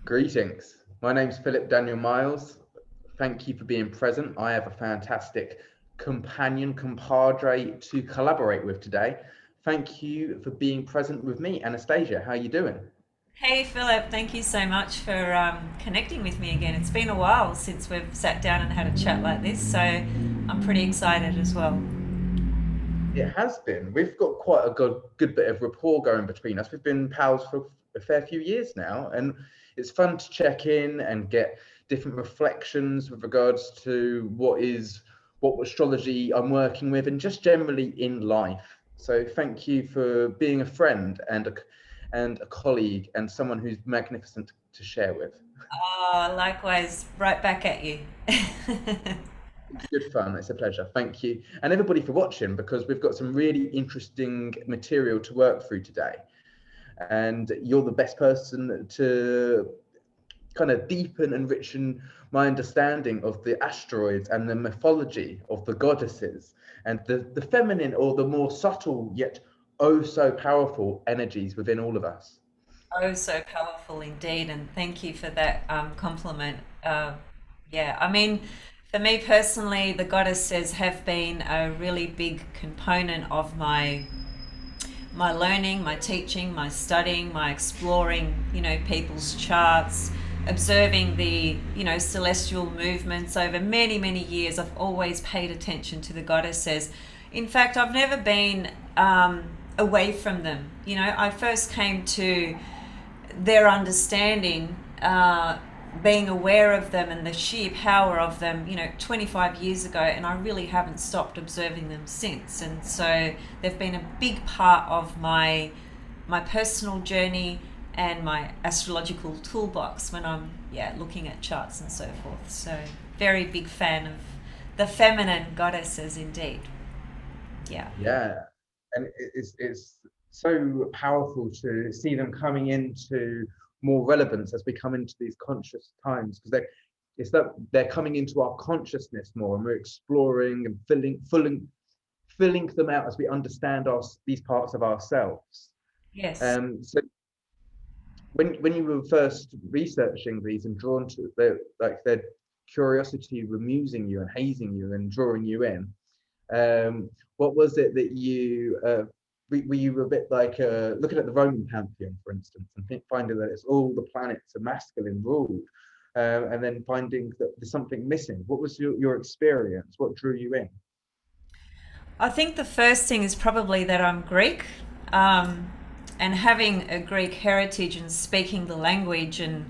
Greetings. My name's Philip Daniel Miles. Thank you for being present. I have a fantastic companion, compadre to collaborate with today. Thank you for being present with me, Anastasia. How are you doing? Hey Philip, thank you so much for connecting with me again. It's been a while since we've sat down and had a chat like this, so I'm pretty excited as well. It has been. We've got quite a good bit of rapport going between us. We've been pals for a fair few years now, and it's fun to check in and get different reflections with regards to what astrology I'm working with, and just generally in life. So thank you for being a friend and a colleague and someone who's magnificent to share with. Oh, likewise, right back at you. It's good fun. It's a pleasure. Thank you. And everybody for watching, because we've got some really interesting material to work through today. And you're the best person to kind of deepen and enrichen my understanding of the asteroids and the mythology of the goddesses and the feminine or the more subtle yet oh so powerful energies within all of us. Oh, so powerful indeed, and thank you for that compliment. Yeah, I mean, for me personally, the goddesses have been a really big component of my learning, my teaching, my studying, my exploring, people's charts, observing the, celestial movements over many, many years. I've always paid attention to the goddesses. In fact, I've never been away from them. I first came to their understanding, being aware of them and the sheer power of them, 25 years ago, and I really haven't stopped observing them since. And so they've been a big part of my personal journey and my astrological toolbox when I'm looking at charts and so forth. So very big fan of the feminine goddesses indeed. Yeah. Yeah. And it's so powerful to see them coming into more relevance as we come into these conscious times, because it's that they're coming into our consciousness more, and we're exploring and filling them out as we understand these parts of ourselves. Yes. So when you were first researching these and drawn to their curiosity bemusing you and hazing you and drawing you in, what was it that were you a bit like looking at the Roman pantheon, for instance, and finding that it's all the planets are masculine ruled, and then finding that there's something missing? What was your experience? What drew you in? I think the first thing is probably that I'm Greek, um, and having a Greek heritage and speaking the language and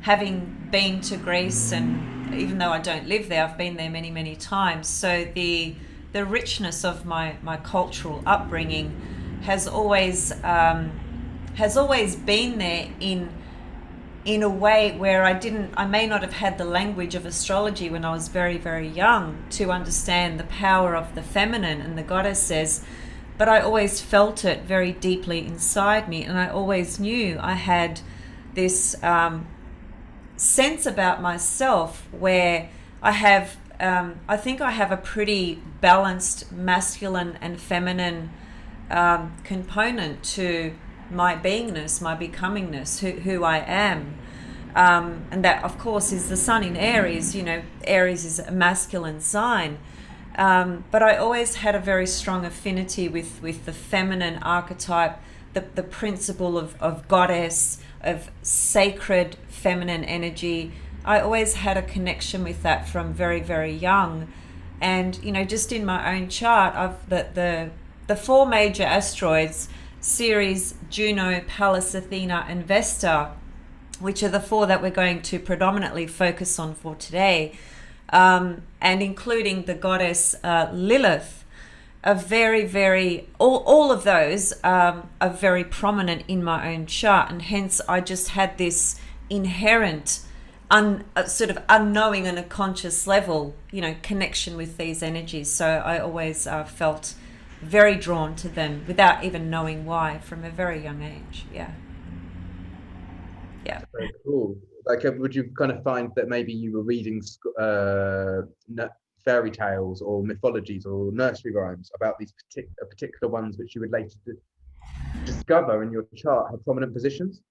having been to Greece, and even though I don't live there, I've been there many, many times. So the richness of my cultural upbringing has always been there in a way where I may not have had the language of astrology when I was very, very young to understand the power of the feminine and the goddesses, but I always felt it very deeply inside me, and I always knew I had this sense about myself where I think I have a pretty balanced masculine and feminine component to my beingness, my becomingness, who I am. And that, of course, is the sun in Aries. Aries is a masculine sign. But I always had a very strong affinity with the feminine archetype, the principle of goddess, of sacred feminine energy. I always had a connection with that from very, very young. And, just in my own chart, the four major asteroids, Ceres, Juno, Pallas, Athena, and Vesta, which are the four that we're going to predominantly focus on for today, and including the goddess Lilith, are very, very, all of those are very prominent in my own chart. And hence I just had this inherent, sort of unknowing on a conscious level, connection with these energies. So I always felt very drawn to them without even knowing why from a very young age. Yeah. Yeah. Very cool. Like, would you kind of find that maybe you were reading fairy tales or mythologies or nursery rhymes about these particular ones which you would later discover in your chart have prominent positions?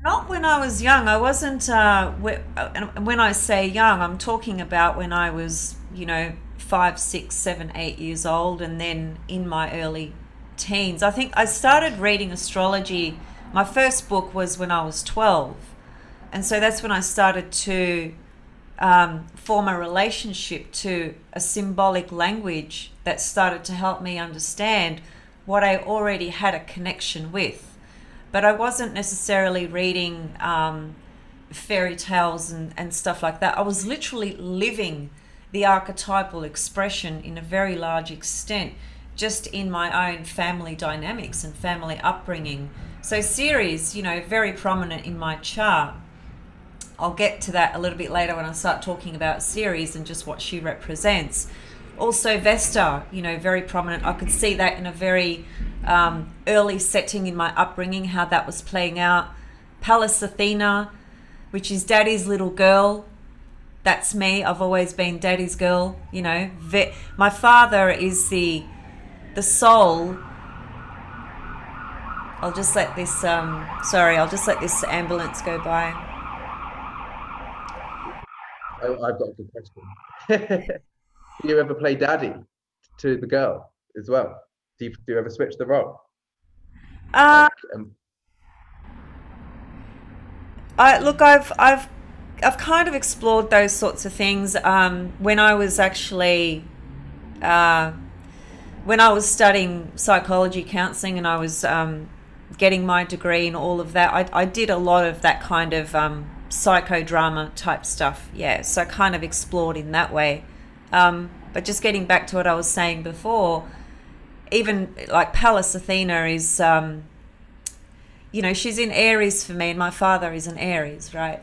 Not when I was young. I wasn't. And when I say young, I'm talking about when I was, 5, 6, 7, 8 years old, and then in my early teens. I think I started reading astrology. My first book was when I was 12, and so that's when I started to form a relationship to a symbolic language that started to help me understand what I already had a connection with. But I wasn't necessarily reading fairy tales and stuff like that. I was literally living the archetypal expression in a very large extent, just in my own family dynamics and family upbringing. So Ceres, very prominent in my chart. I'll get to that a little bit later when I start talking about Ceres and just what she represents. Also Vesta, very prominent. I could see that in a very early setting in my upbringing, how that was playing out. Pallas Athena, which is daddy's little girl. That's me. I've always been daddy's girl. My father is the soul. I'll just let this I'll just let this ambulance go by. Oh, I've got a good question. Do you ever play daddy to the girl as well? Do you ever switch the role? Uh, Like, I've kind of explored those sorts of things when I was actually uh, when I was studying psychology counseling, and I was getting my degree and all of that. I did a lot of that kind of psychodrama type stuff. Yeah, so I kind of explored in that way. But just getting back to what I was saying before, even like Pallas Athena is, she's in Aries for me, and my father is an Aries, right?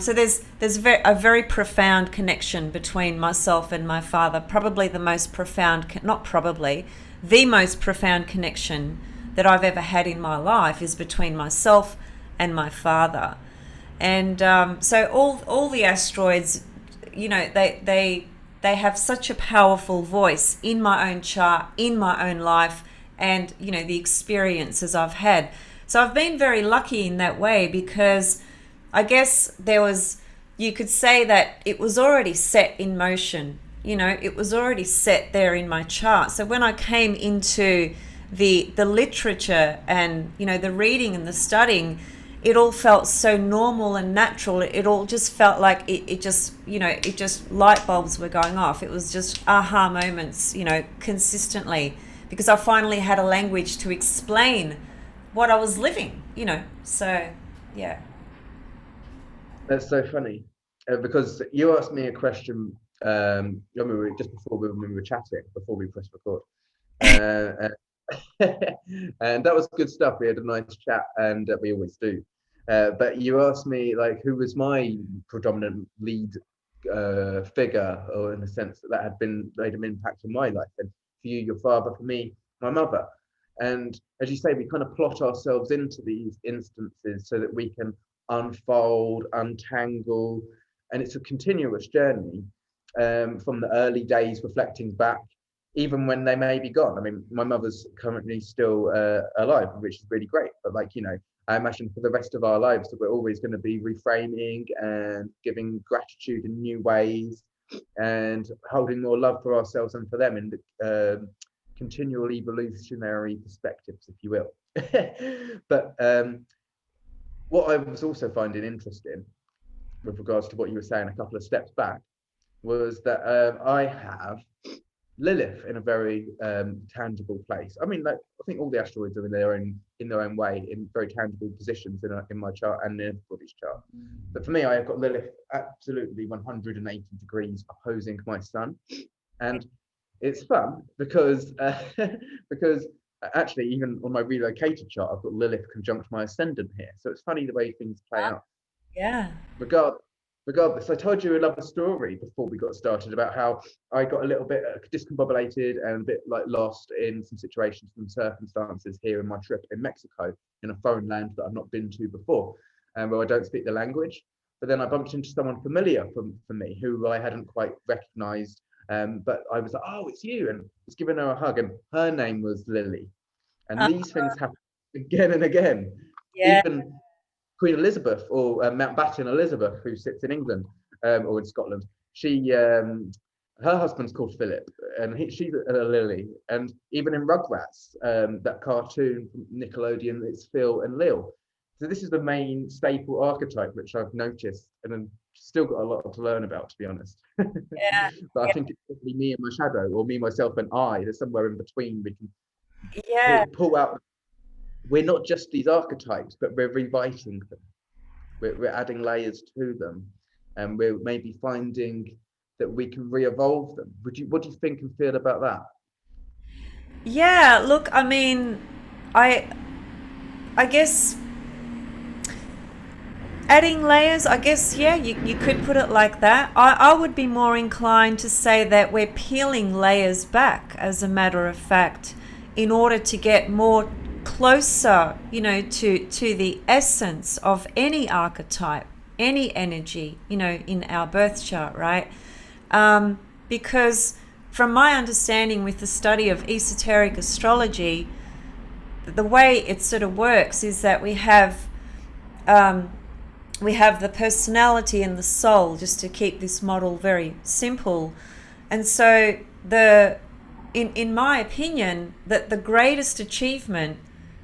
So there's a very profound connection between myself and my father. Probably the most profound, not probably, the most profound connection that I've ever had in my life is between myself and my father. And so all the asteroids, they have such a powerful voice in my own chart, in my own life, and the experiences I've had. So I've been very lucky in that way, because I guess you could say that it was already set in motion. It was already set there in my chart. So when I came into the literature and the reading and the studying, it all felt so normal and natural. It all just felt like it just light bulbs were going off. It was just aha moments, consistently, because I finally had a language to explain what I was living. So yeah. that's so funny because you asked me a question. I remember just before when we were chatting, before we pressed record, uh, and that was good stuff. We had a nice chat, and we always do. But you asked me like who was my predominant lead figure, or in the sense that had been made an impact on my life. And for you, your father; for me, my mother. And as you say, we kind of plot ourselves into these instances so that we can unfold, untangle, and it's a continuous journey from the early days, reflecting back even when they may be gone. I mean, my mother's currently still alive, which is really great. But I imagine for the rest of our lives that we're always going to be reframing and giving gratitude in new ways and holding more love for ourselves and for them in the continual evolutionary perspectives, if you will. But what I was also finding interesting with regards to what you were saying a couple of steps back was that I have Lilith in a very tangible place. I mean, like I think all the asteroids are in their own way in very tangible positions in my chart and in everybody's chart. But for me, I have got Lilith absolutely 180 degrees opposing my sun, and it's fun because because actually even on my relocated chart, I've got Lilith conjunct my ascendant here. So it's funny the way things play out. Yeah. Regard, Regardless, I told you another story before we got started about how I got a little bit discombobulated and a bit like lost in some situations and circumstances here in my trip in Mexico, in a foreign land that I've not been to before, and where I don't speak the language. But then I bumped into someone familiar for me who I hadn't quite recognized. But I was like, oh, it's you, and was giving her a hug, and her name was Lily. And Uh, these things happen again and again. yeah. Even Queen Elizabeth, or Mountbatten Elizabeth, who sits in England or in Scotland. Her husband's called Philip, and she's a Lily. And even in Rugrats, that cartoon from Nickelodeon, it's Phil and Lil. So this is the main staple archetype, which I've noticed, and I've still got a lot to learn about, to be honest. Yeah. But I think it's probably me and my shadow, or me, myself, and I. There's somewhere in between we can Yeah. pull out. We're not just these archetypes, but we're rewriting them. We're adding layers to them, and we're maybe finding that we can re-evolve them. What do you think and feel about that? Yeah, look, I mean, I guess adding layers, I guess, yeah, you could put it like that. I would be more inclined to say that we're peeling layers back, as a matter of fact, in order to get more closer, to the essence of any archetype, any energy, in our birth chart, right? Because from my understanding with the study of esoteric astrology, the way it sort of works is that we have the personality and the soul, just to keep this model very simple. And so in my opinion, that the greatest achievement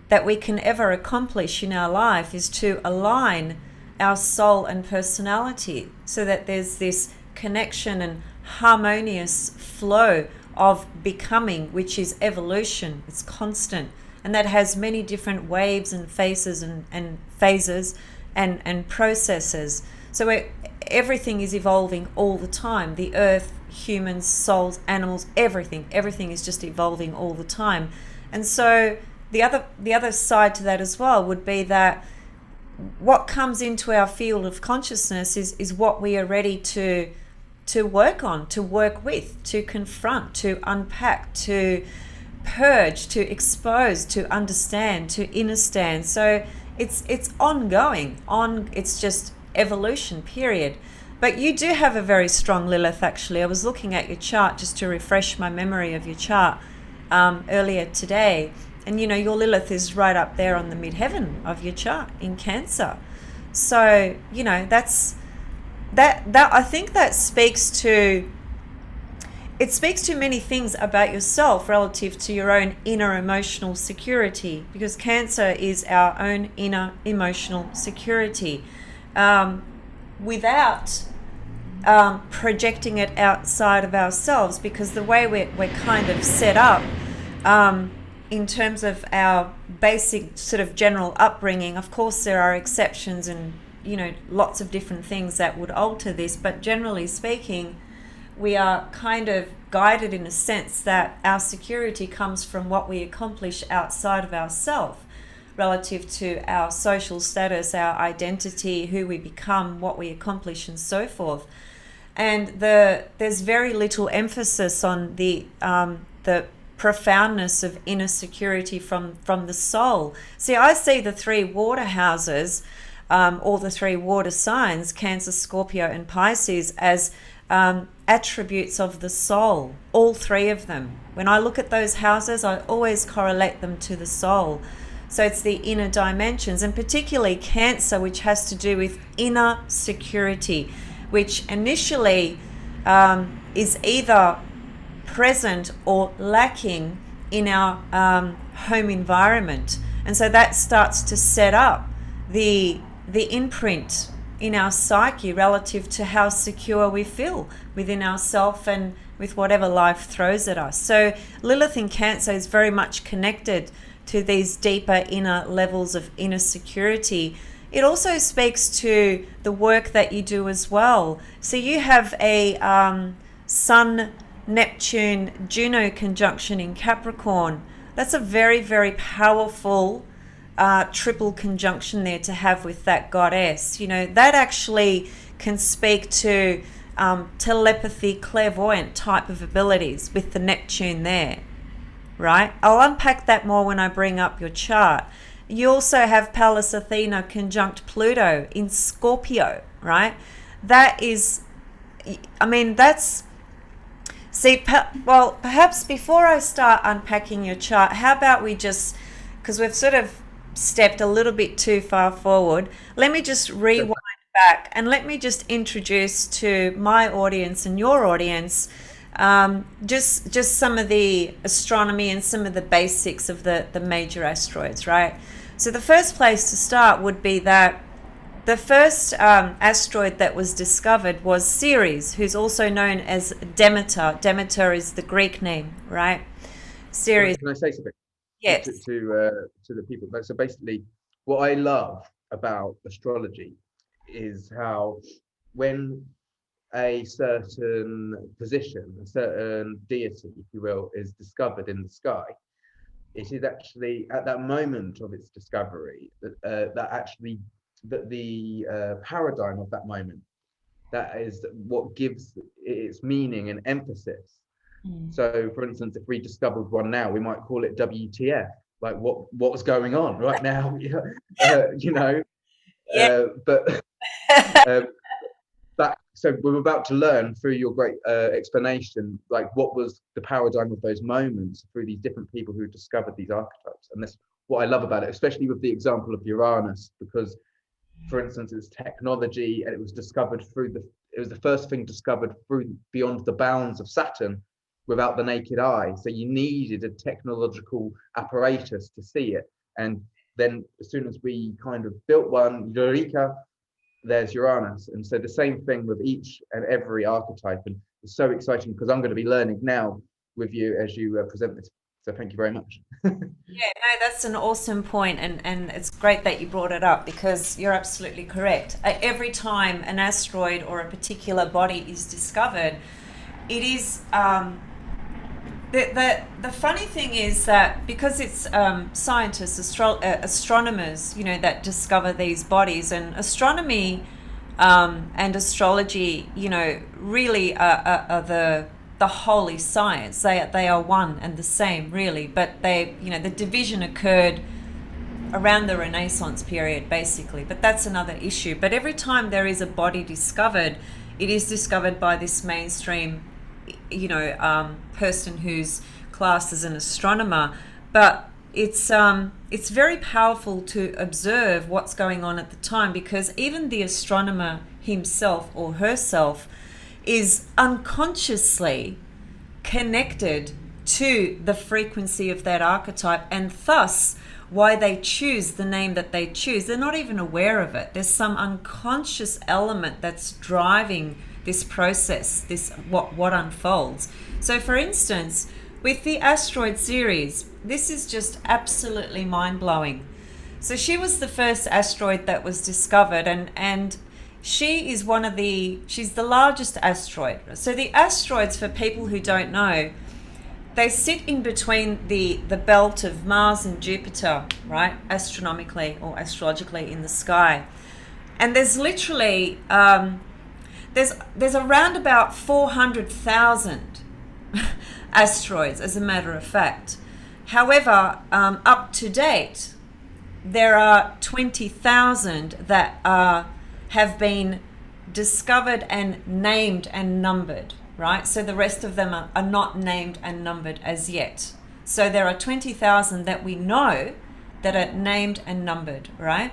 that we can ever accomplish in our life is to align our soul and personality, so that there's this connection and harmonious flow of becoming, which is evolution. It's constant, and that has many different waves and phases and phases and processes. So everything is evolving all the time. The earth, humans, souls, animals, everything is just evolving all the time. And so the other side to that as well would be that what comes into our field of consciousness is what we are ready to work on, to work with, to confront, to unpack, to purge, to expose, to understand, to understand. So it's ongoing. It's just evolution, period. But you do have a very strong Lilith, actually. I was looking at your chart just to refresh my memory of your chart earlier today. And your Lilith is right up there on the midheaven of your chart in Cancer. So, that's that I think that speaks to many things about yourself relative to your own inner emotional security, because Cancer is our own inner emotional security, without projecting it outside of ourselves, because the way we're kind of set up, in terms of our basic sort of general upbringing. Of course, there are exceptions and, lots of different things that would alter this. But generally speaking, we are kind of guided in a sense that our security comes from what we accomplish outside of ourselves, relative to our social status, our identity, who we become, what we accomplish, and so forth. And there's very little emphasis on the profoundness of inner security from the soul. See, I see the three water houses, or the three water signs, Cancer, Scorpio, and Pisces, as attributes of the soul, all three of them. When I look at those houses, I always correlate them to the soul. So it's the inner dimensions, and particularly Cancer, which has to do with inner security, which initially is either present or lacking in our home environment. And so that starts to set up the imprint in our psyche relative to how secure we feel within ourselves and with whatever life throws at us. So Lilith in Cancer is very much connected to these deeper inner levels of inner security. It also speaks to the work that you do as well. So you have a Sun, Neptune, Juno conjunction in Capricorn. That's a very, very powerful triple conjunction there to have with that goddess. That actually can speak to telepathy, clairvoyant type of abilities with the Neptune there, right? I'll unpack that more when I bring up your chart. You also have Pallas Athena conjunct Pluto in Scorpio, right? That is, that's... See, perhaps before I start unpacking your chart, how about we just, because we've sort of stepped a little bit too far forward. Let me just rewind back and let me just introduce to my audience and your audience just some of the astronomy and some of the basics of the major asteroids, right? So the first place to start would be that the first asteroid that was discovered was Ceres, who's also known as Demeter. Demeter is the Greek name, right? Ceres. Can I say something? Yes. To the people. So basically, what I love about astrology is how when a certain position, a certain deity, if you will, is discovered in the sky, it is actually at that moment of its discovery that the paradigm of that moment, that is what gives its meaning and emphasis. So, for instance, if we discovered one now, we might call it WTF, like what's going on right now, you know. Yeah. But so we're about to learn through your great explanation, like what was the paradigm of those moments through these different people who discovered these archetypes. And that's what I love about it, especially with the example of Uranus, because, for instance, it's technology, and it was discovered it was the first thing discovered through beyond the bounds of Saturn without the naked eye. So you needed a technological apparatus to see it. And then as soon as we kind of built one, Eureka, there's Uranus. And so the same thing with each and every archetype. And it's so exciting because I'm going to be learning now with you as you present this. So thank you very much. Yeah, no, that's an awesome point, and it's great that you brought it up because you're absolutely correct. Every time an asteroid or a particular body is discovered, it is the funny thing is that because it's scientists, astronomers, you know, that discover these bodies, and astronomy and astrology, you know, really are the holy science. They are one and the same, really. But the division occurred around the Renaissance period, basically. But that's another issue. But every time there is a body discovered, it is discovered by this mainstream, person who's classed as an astronomer. But it's very powerful to observe what's going on at the time, because even the astronomer himself or herself is unconsciously connected to the frequency of that archetype, and thus why they choose the name that they choose. They're not even aware of it. There's some unconscious element that's driving this process, what unfolds. So for instance, with the asteroid Ceres, this is just absolutely mind-blowing. So she was the first asteroid that was discovered, and she's the largest asteroid. So the asteroids, for people who don't know, they sit in between the belt of Mars and Jupiter, right? Astronomically or astrologically in the sky. And there's literally, there's around about 400,000 asteroids, as a matter of fact. However, up to date, there are 20,000 that have been discovered and named and numbered, right? So the rest of them are not named and numbered as yet. So there are 20,000 that we know that are named and numbered, right?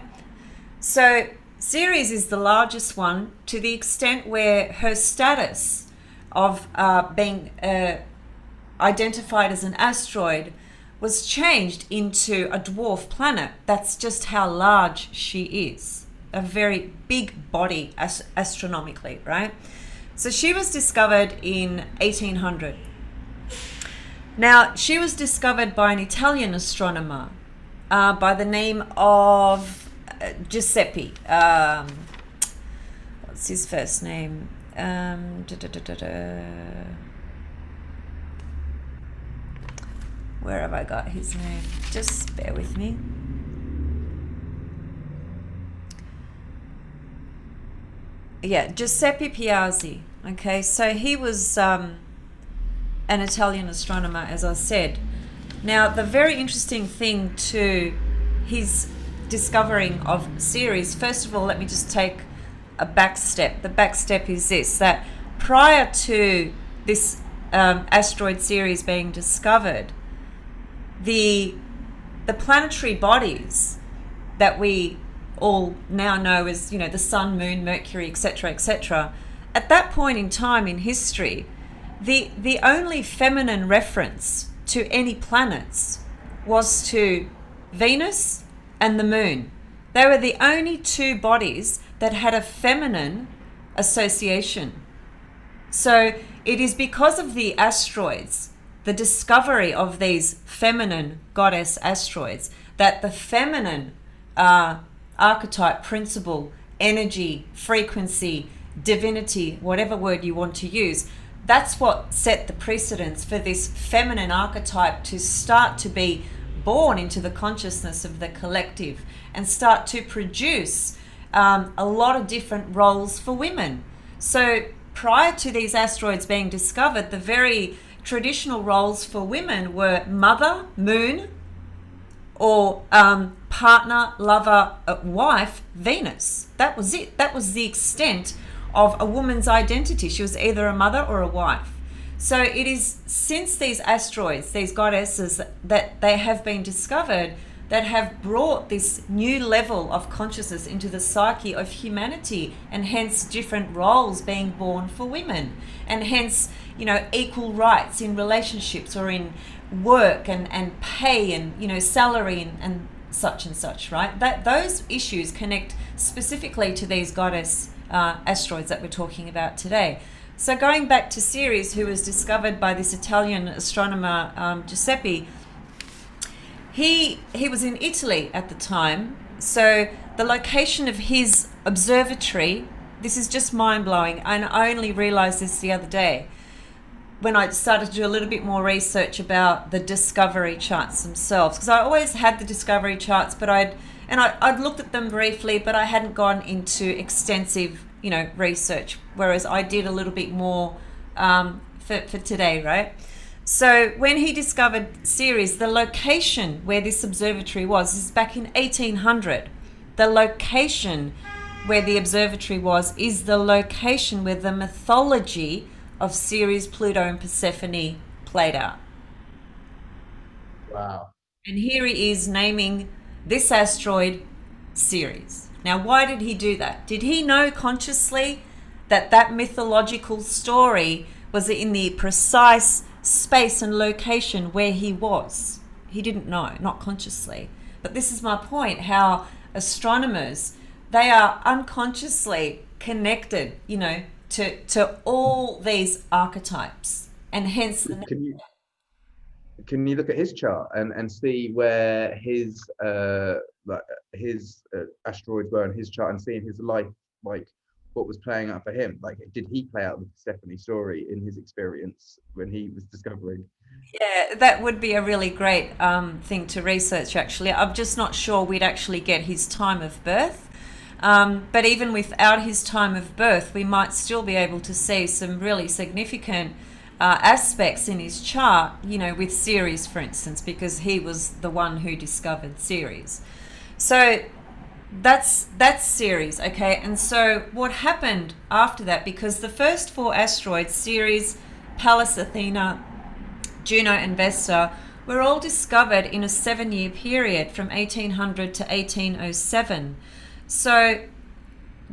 So Ceres is the largest one, to the extent where her status of being identified as an asteroid was changed into a dwarf planet. That's just how large she is. A very big body astronomically, right? So she was discovered in 1800. Now, she was discovered by an Italian astronomer by the name of Giuseppe. What's his first name? Where have I got his name? Just bear with me. Yeah, Giuseppe Piazzi. Okay, so he was an Italian astronomer, as I said. Now, the very interesting thing to his discovering of Ceres, first of all, let me just take a back step. The back step is this, that prior to this asteroid Ceres being discovered, the planetary bodies that we all now know as, the sun, moon, Mercury, etc., etc. At that point in time in history, the only feminine reference to any planets was to Venus and the moon. They were the only two bodies that had a feminine association. So it is because of the asteroids, the discovery of these feminine goddess asteroids, that the feminine archetype, principle, energy, frequency, divinity, whatever word you want to use, that's what set the precedence for this feminine archetype to start to be born into the consciousness of the collective and start to produce a lot of different roles for women. So prior to these asteroids being discovered, the very traditional roles for women were mother, moon, or partner, lover, wife, Venus. That was it. That was the extent of a woman's identity. She was either a mother or a wife. So it is since these asteroids, these goddesses, that they have been discovered, that have brought this new level of consciousness into the psyche of humanity, and hence different roles being born for women, and hence, equal rights in relationships or in work and pay and, salary and such, right? That those issues connect specifically to these goddess asteroids that we're talking about today. So going back to Ceres, who was discovered by this Italian astronomer, Giuseppe, he was in Italy at the time. So the location of his observatory, this is just mind-blowing, and I only realized this the other day when I started to do a little bit more research about the discovery charts themselves, because I always had the discovery charts, but I'd looked at them briefly, but I hadn't gone into extensive, research, whereas I did a little bit more for today, right? So when he discovered Ceres, the location where this observatory was is back in 1800. The location where the observatory was is the location where the mythology of Ceres, Pluto, and Persephone played out. Wow. And here he is naming this asteroid Ceres. Now, why did he do that? Did he know consciously that that mythological story was in the precise space and location where he was? He didn't know, not consciously. But this is my point, how astronomers, they are unconsciously connected, to all these archetypes, and hence can you look at his chart and see where his asteroids were in his chart, and seeing his life, like what was playing out for him? Like, did he play out the Stephanie story in his experience when he was discovering? Yeah, that would be a really great thing to research, actually. I'm just not sure we'd actually get his time of birth. But even without his time of birth, we might still be able to see some really significant aspects in his chart, with Ceres, for instance, because he was the one who discovered Ceres. So that's Ceres, okay? And so what happened after that, because the first four asteroids, Ceres, Pallas, Athena, Juno, and Vesta, were all discovered in a 7-year period from 1800 to 1807. So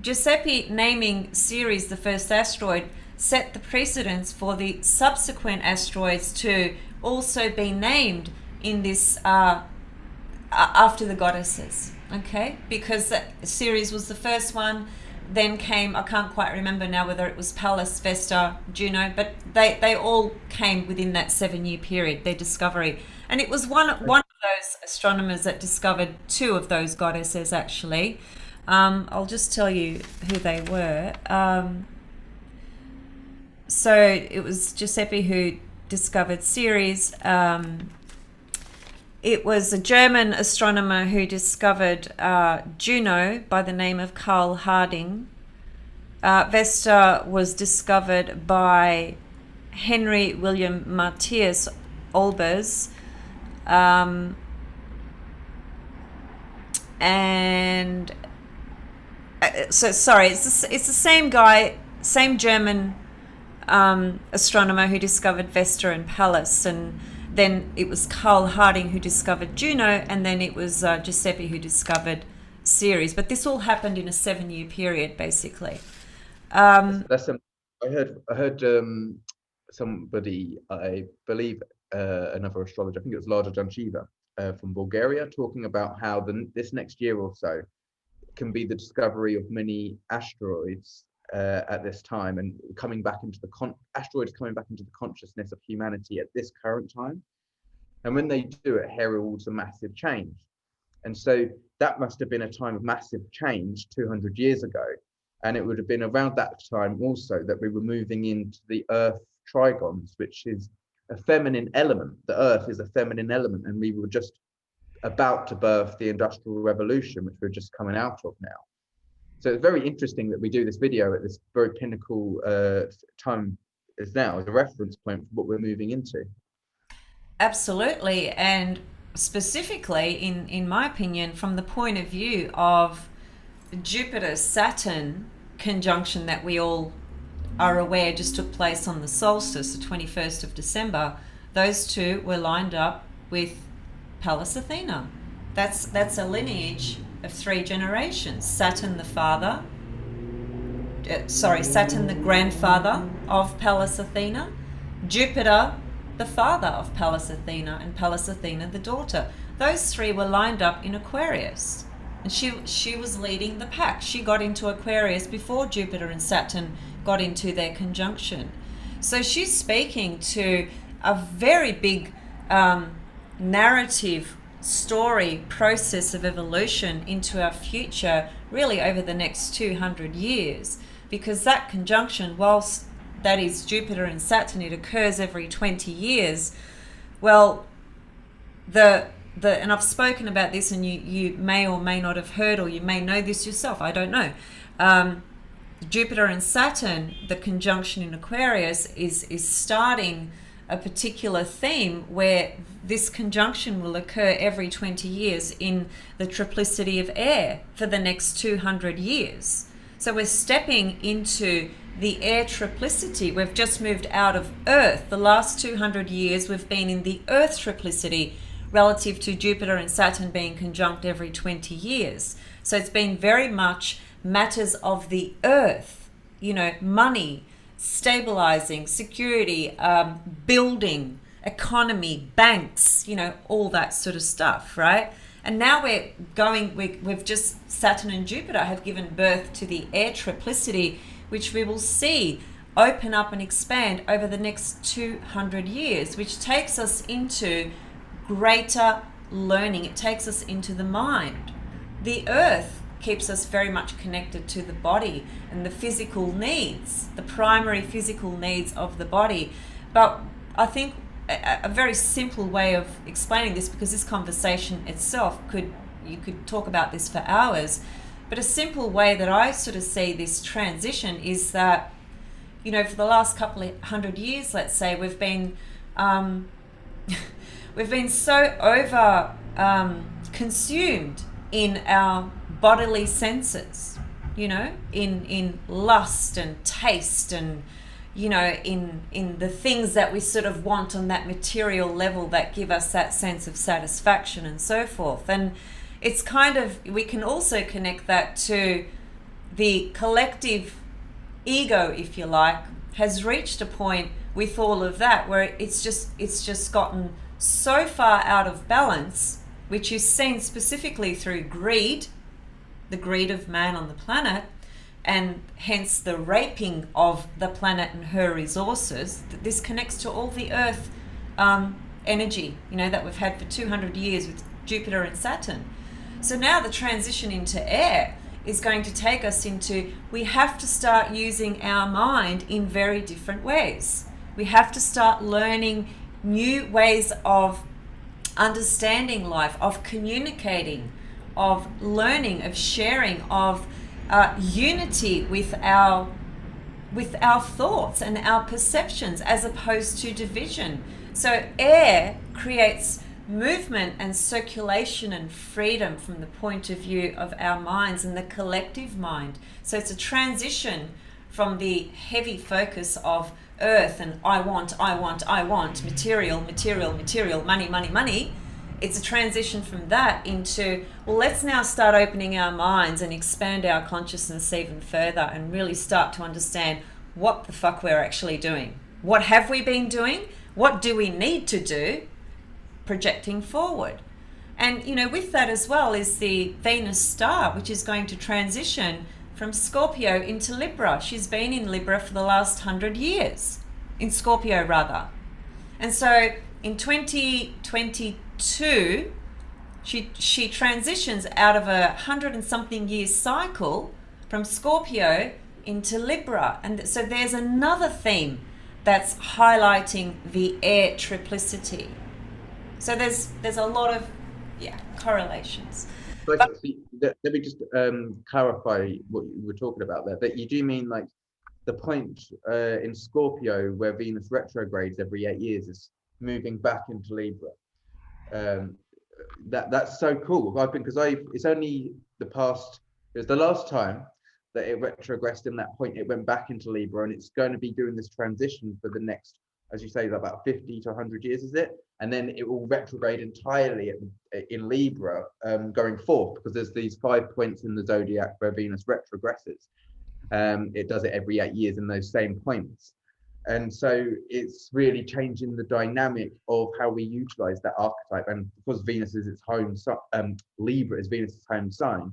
Giuseppe naming Ceres the first asteroid set the precedence for the subsequent asteroids to also be named in this after the goddesses, okay? Because Ceres was the first one, then came, I can't quite remember now whether it was Pallas, Vesta, Juno, but they all came within that 7-year period, their discovery. And it was one of those astronomers that discovered two of those goddesses, actually. I'll just tell you who they were. So it was Giuseppe who discovered Ceres. It was a German astronomer who discovered Juno by the name of Carl Harding. Vesta was discovered by Henry William Matthias Olbers. And so, sorry, it's the same guy, same German astronomer who discovered Vesta and Pallas, and Then it was Carl Harding who discovered Juno, and then it was Giuseppe who discovered Ceres. But this all happened in a 7-year period, basically. That's I heard somebody, I believe another astrologer, I think it was Lada Jancheva from Bulgaria, talking about how this next year or so can be the discovery of many asteroids at this time, and coming back into asteroids coming back into the consciousness of humanity at this current time. And when they do, it heralds a massive change. And so that must have been a time of massive change 200 years ago. And it would have been around that time also that we were moving into the Earth trigons, which is a feminine element. The Earth is a feminine element, and we were just about to birth the Industrial Revolution, which we're just coming out of now. So it's very interesting that we do this video at this very pinnacle time as now, as a reference point for what we're moving into. Absolutely. And specifically, in my opinion, from the point of view of Jupiter-Saturn conjunction that we all are aware just took place on the solstice, the 21st of December, those two were lined up with Pallas Athena. That's a lineage of 3 generations. Saturn the father, Saturn the grandfather of Pallas Athena, Jupiter the father of Pallas Athena, and Pallas Athena the daughter. Those 3 were lined up in Aquarius, and she was leading the pack. She got into Aquarius before Jupiter and Saturn got into their conjunction. So she's speaking to a very big narrative story process of evolution into our future, really over the next 200 years, because that conjunction, whilst that is Jupiter and Saturn, it occurs every 20 years. Well, and I've spoken about this, and you may or may not have heard, or you may know this yourself, I don't know. Jupiter and Saturn, the conjunction in Aquarius, is starting a particular theme where this conjunction will occur every 20 years in the triplicity of air for the next 200 years. So we're stepping into the air triplicity. We've just moved out of Earth. The last 200 years we've been in the Earth triplicity relative to Jupiter and Saturn being conjunct every 20 years. So it's been very much matters of the Earth, money, stabilizing, security, building, economy, banks, all that sort of stuff, right? And now we've just, Saturn and Jupiter have given birth to the air triplicity, which we will see open up and expand over the next 200 years, which takes us into greater learning. It takes us into the mind. The Earth keeps us very much connected to the body and the physical needs, the primary physical needs of the body. But I think a very simple way of explaining this, because this conversation itself you could talk about this for hours, but a simple way that I sort of see this transition is that, for the last couple of 100 years, let's say, we've been so over consumed in our bodily senses, in lust and taste and, in the things that we sort of want on that material level that give us that sense of satisfaction and so forth. And it's kind of, we can also connect that to the collective ego, if you like, has reached a point with all of that where it's just gotten so far out of balance, which is seen specifically through greed, the greed of man on the planet, and hence the raping of the planet and her resources. This connects to all the Earth energy, that we've had for 200 years with Jupiter and Saturn. So now the transition into air is going to take us into, we have to start using our mind in very different ways. We have to start learning new ways of understanding life, of communicating, of learning, of sharing, of unity with our thoughts and our perceptions, as opposed to division. So air creates movement and circulation and freedom from the point of view of our minds and the collective mind. So it's a transition from the heavy focus of earth and I want, material, money. It's a transition from that into, well, let's now start opening our minds and expand our consciousness even further and really start to understand what the fuck we're actually doing. What have we been doing? What do we need to do? Projecting forward. And, you know, with that as well is the Venus star, which is going to transition from Scorpio into Libra. She's been in Libra for the last 100 years, in Scorpio rather. And so in 2022, she transitions out of 100 and something years cycle from Scorpio into Libra. And so there's another theme that's highlighting the air triplicity. So there's a lot of correlations. But let me just clarify what you were talking about there. That you do mean like the point in Scorpio where Venus retrogrades every 8 years is moving back into Libra. That's so cool. It's only it was the last time that it retrogressed in that point. It went back into Libra, and it's going to be doing this transition for the next, as you say, about 50 to 100 years, is it? And then it will retrograde entirely in Libra going forth, because there's these 5 points in the zodiac where Venus retrogresses. It does it every 8 years in those same points. And so it's really changing the dynamic of how we utilize that archetype. And because Venus is its home, Libra is Venus's home sign,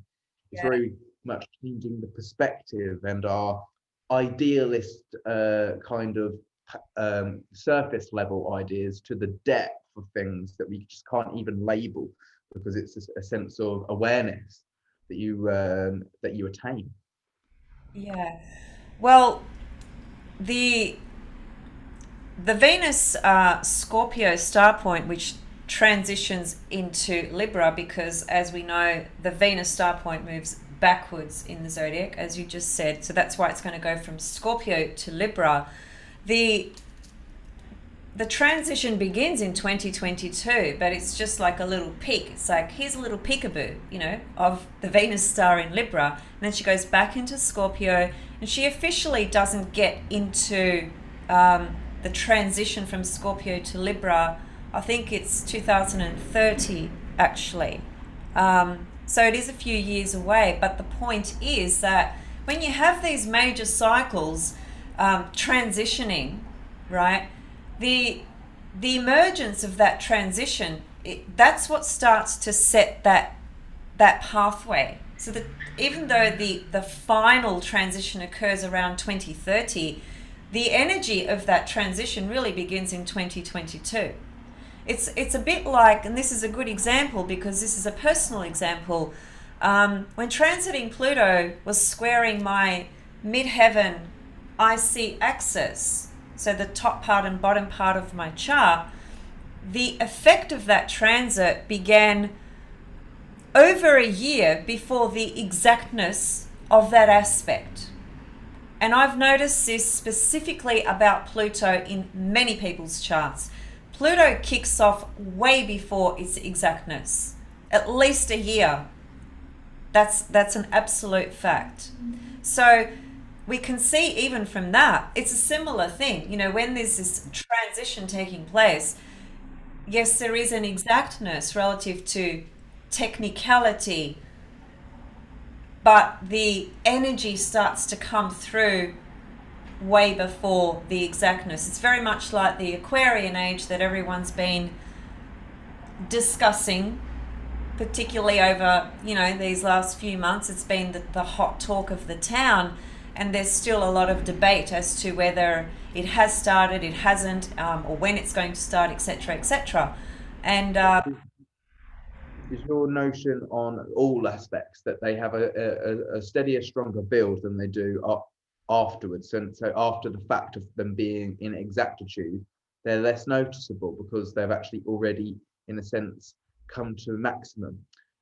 it's very much changing the perspective and our idealist kind of surface level ideas to the depth of things that we just can't even label, because it's a sense of awareness that you attain. Yeah. Well, the Venus Scorpio star point, which transitions into Libra, because as we know, the Venus star point moves backwards in the zodiac, as you just said. So that's why it's going to go from Scorpio to Libra. The transition begins in 2022, but it's just like a little peek. It's like, here's a little peekaboo, you know, of the Venus star in Libra. And then she goes back into Scorpio, and she officially doesn't get into the transition from Scorpio to Libra. I think it's 2030, actually. So it is a few years away. But the point is that when you have these major cycles transitioning, right, the emergence of that transition, that's what starts to set that pathway. So that even though the final transition occurs around 2030, the energy of that transition really begins in 2022. It's a bit like, and this is a good example because this is a personal example, when transiting Pluto was squaring my midheaven IC axis, so the top part and bottom part of my chart, the effect of that transit began over a year before the exactness of that aspect. And I've noticed this specifically about Pluto in many people's charts. Pluto kicks off way before its exactness, at least a year. That's an absolute fact. So we can see even from that, it's a similar thing. You know, when there's this transition taking place, yes, there is an exactness relative to technicality, but the energy starts to come through way before the exactness. It's very much like the Aquarian age that everyone's been discussing, particularly over, you know, these last few months. It's been the hot talk of the town, and there's still a lot of debate as to whether it has started, it hasn't, or when it's going to start, etc., etc. And is your notion on all aspects that they have a steadier, stronger build than they do afterwards? And so after the fact of them being in exactitude, they're less noticeable because they've actually already, in a sense, come to a maximum.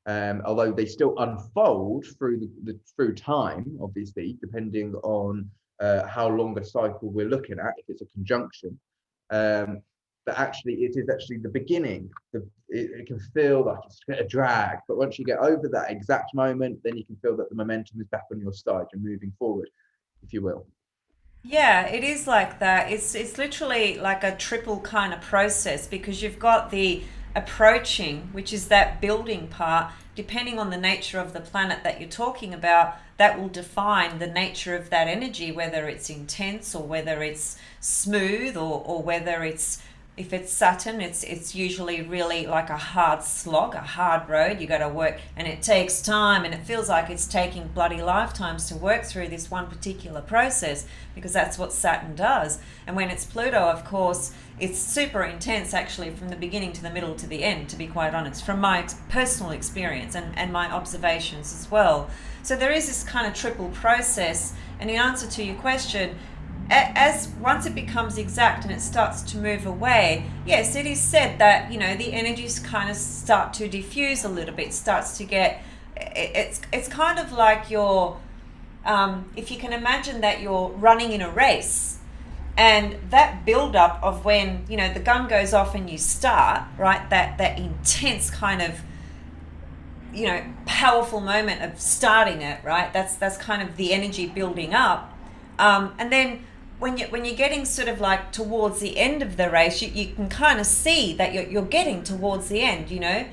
Although they still unfold through time, obviously, depending on how long a cycle we're looking at, if it's a conjunction. But actually, it is actually the beginning. It can feel like it's a drag, but once you get over that exact moment, then you can feel that the momentum is back on your side. You're moving forward, if you will. Yeah, it is like that. It's literally like a triple kind of process, because you've got the approaching, which is that building part. Depending on the nature of the planet that you're talking about, that will define the nature of that energy, whether it's intense or whether it's smooth, or whether it's, if it's Saturn, it's usually really like a hard slog, a hard road. You got to work, and it takes time, and it feels like it's taking bloody lifetimes to work through this one particular process, because that's what Saturn does. And when it's Pluto, of course, it's super intense, actually, from the beginning to the middle to the end, to be quite honest, from my personal experience and my observations as well. So there is this kind of triple process. And in answer to your question, as once it becomes exact and it starts to move away, yes, it is said that, you know, the energies kind of start to diffuse a little bit, starts to get, it's kind of like you're, if you can imagine that you're running in a race, and that build up of when, you know, the gun goes off and you start, right, that intense kind of, you know, powerful moment of starting it, right, that's kind of the energy building up. And then when you're getting sort of like towards the end of the race, you can kind of see that you're getting towards the end, you know.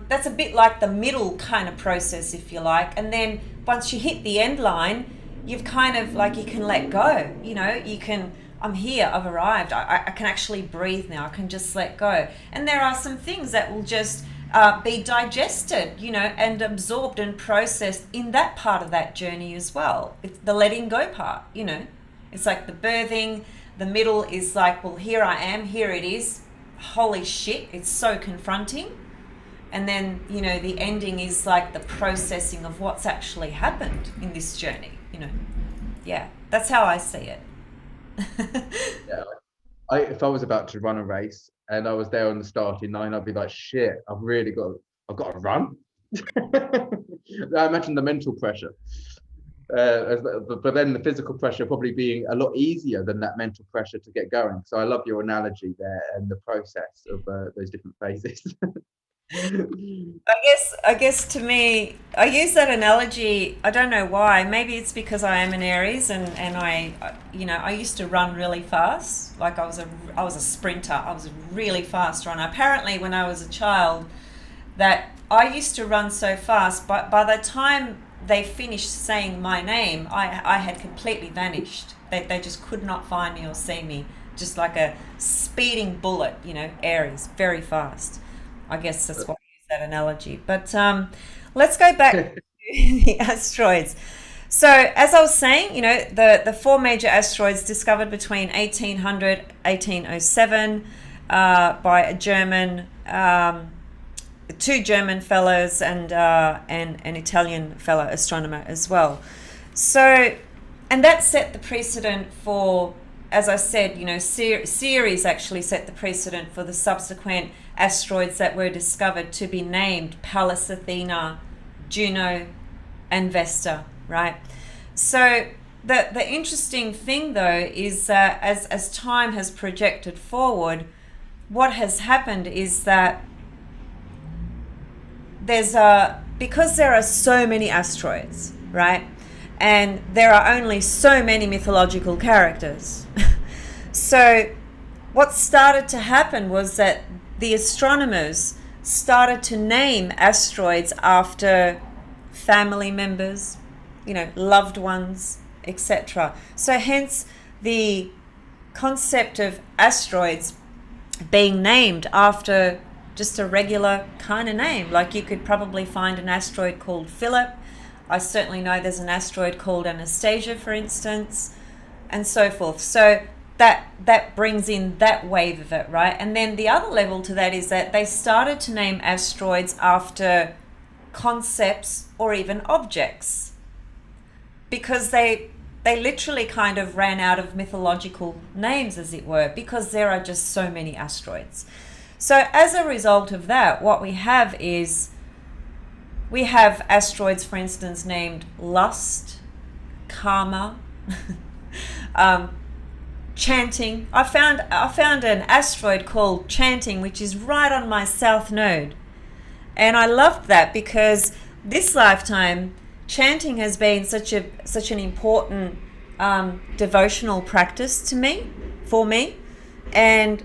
That's a bit like the middle kind of process, if you like. And then once you hit the end line, you've kind of like, you can let go, you know, you can, I'm here, I've arrived, I can actually breathe now, I can just let go. And there are some things that will just be digested, you know, and absorbed and processed in that part of that journey as well. It's the letting go part, you know. It's like the birthing. The middle is like, well, here I am, here it is. Holy shit, it's so confronting. And then, you know, the ending is like the processing of what's actually happened in this journey, you know. Yeah, that's how I see it. Yeah, if I was about to run a race and I was there on the starting line, I'd be like, shit, I've got to run. I imagine the mental pressure. But then the physical pressure probably being a lot easier than that mental pressure to get going. So I love your analogy there and the process of those different phases. I guess to me, I use that analogy. I don't know why. Maybe it's because I am an Aries, and I, you know, I used to run really fast. Like I was a sprinter. I was a really fast runner. Apparently, when I was a child, that I used to run so fast, but by the time they finished saying my name, I had completely vanished. They just could not find me or see me. Just like a speeding bullet, you know, Aries, very fast. I guess that's why I use that analogy. But let's go back to the asteroids. So, as I was saying, you know, the four major asteroids discovered between 1800 1807 by a German, two German fellows, and an Italian fellow astronomer as well. So, and that set the precedent for, as I said, you know, Ceres actually set the precedent for the subsequent asteroids that were discovered to be named Pallas Athena, Juno, and Vesta, right? So the interesting thing, though, is that as time has projected forward, what has happened is that because there are so many asteroids, right? And there are only so many mythological characters. So what started to happen was that the astronomers started to name asteroids after family members, you know, loved ones, etc. So hence the concept of asteroids being named after just a regular kind of name. Like you could probably find an asteroid called Philip. I certainly know there's an asteroid called Anastasia, for instance, and so forth. So that brings in that wave of it, right? And then the other level to that is that they started to name asteroids after concepts or even objects, because they literally kind of ran out of mythological names, as it were, because there are just so many asteroids. So as a result of that, what we have is, we have asteroids, for instance, named Lust, Karma, Chanting. I found an asteroid called Chanting, which is right on my south node. And I loved that because this lifetime, Chanting has been such an important devotional practice for me. And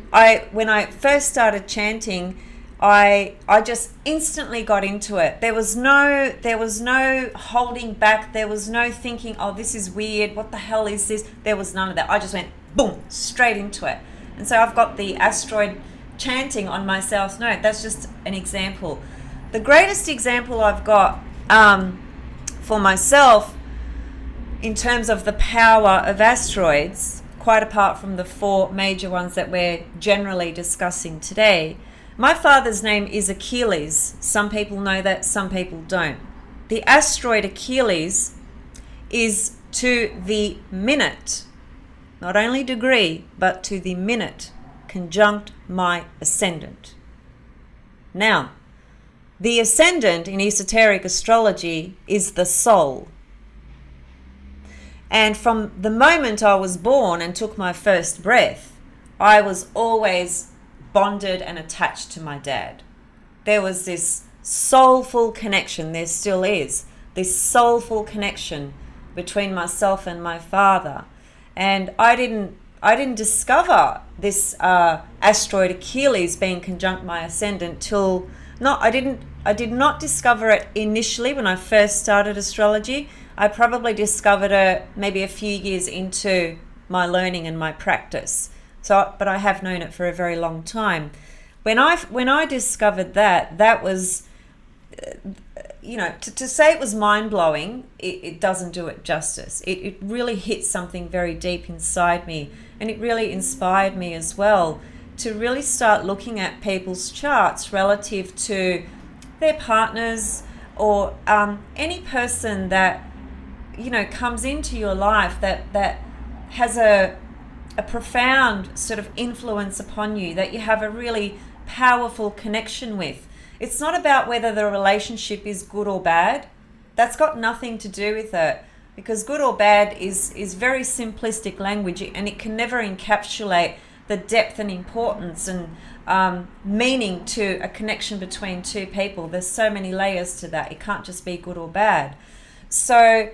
when I first started chanting, I just instantly got into it. There was no holding back. There was no thinking, oh, this is weird. What the hell is this? There was none of that. I just went boom, straight into it. And so I've got the Asteroid chanting on my South Node. That's just an example. The greatest example I've got for myself in terms of the power of asteroids, quite apart from the 4 major ones that we're generally discussing today. My father's name is Achilles. Some people know that, some people don't. The asteroid Achilles is to the minute, not only degree, but to the minute, conjunct my ascendant. Now, the ascendant in esoteric astrology is the soul. And from the moment I was born and took my first breath, I was always bonded and attached to my dad. There was this soulful connection, there still is, this soulful connection between myself and my father. And I didn't discover this asteroid Achilles being conjunct my ascendant till I did not discover it initially when I first started astrology. I probably discovered it maybe a few years into my learning and my practice. But I have known it for a very long time. When I discovered that was, to say it was mind-blowing, it doesn't do it justice. It really hit something very deep inside me, and it really inspired me as well to really start looking at people's charts relative to their partners or any person that, comes into your life that has a profound sort of influence upon you, that you have a really powerful connection with. It's not about whether the relationship is good or bad. That's got nothing to do with it, because good or bad is very simplistic language, and it can never encapsulate the depth and importance and meaning to a connection between two people. There's so many layers to that. It can't just be good or bad. So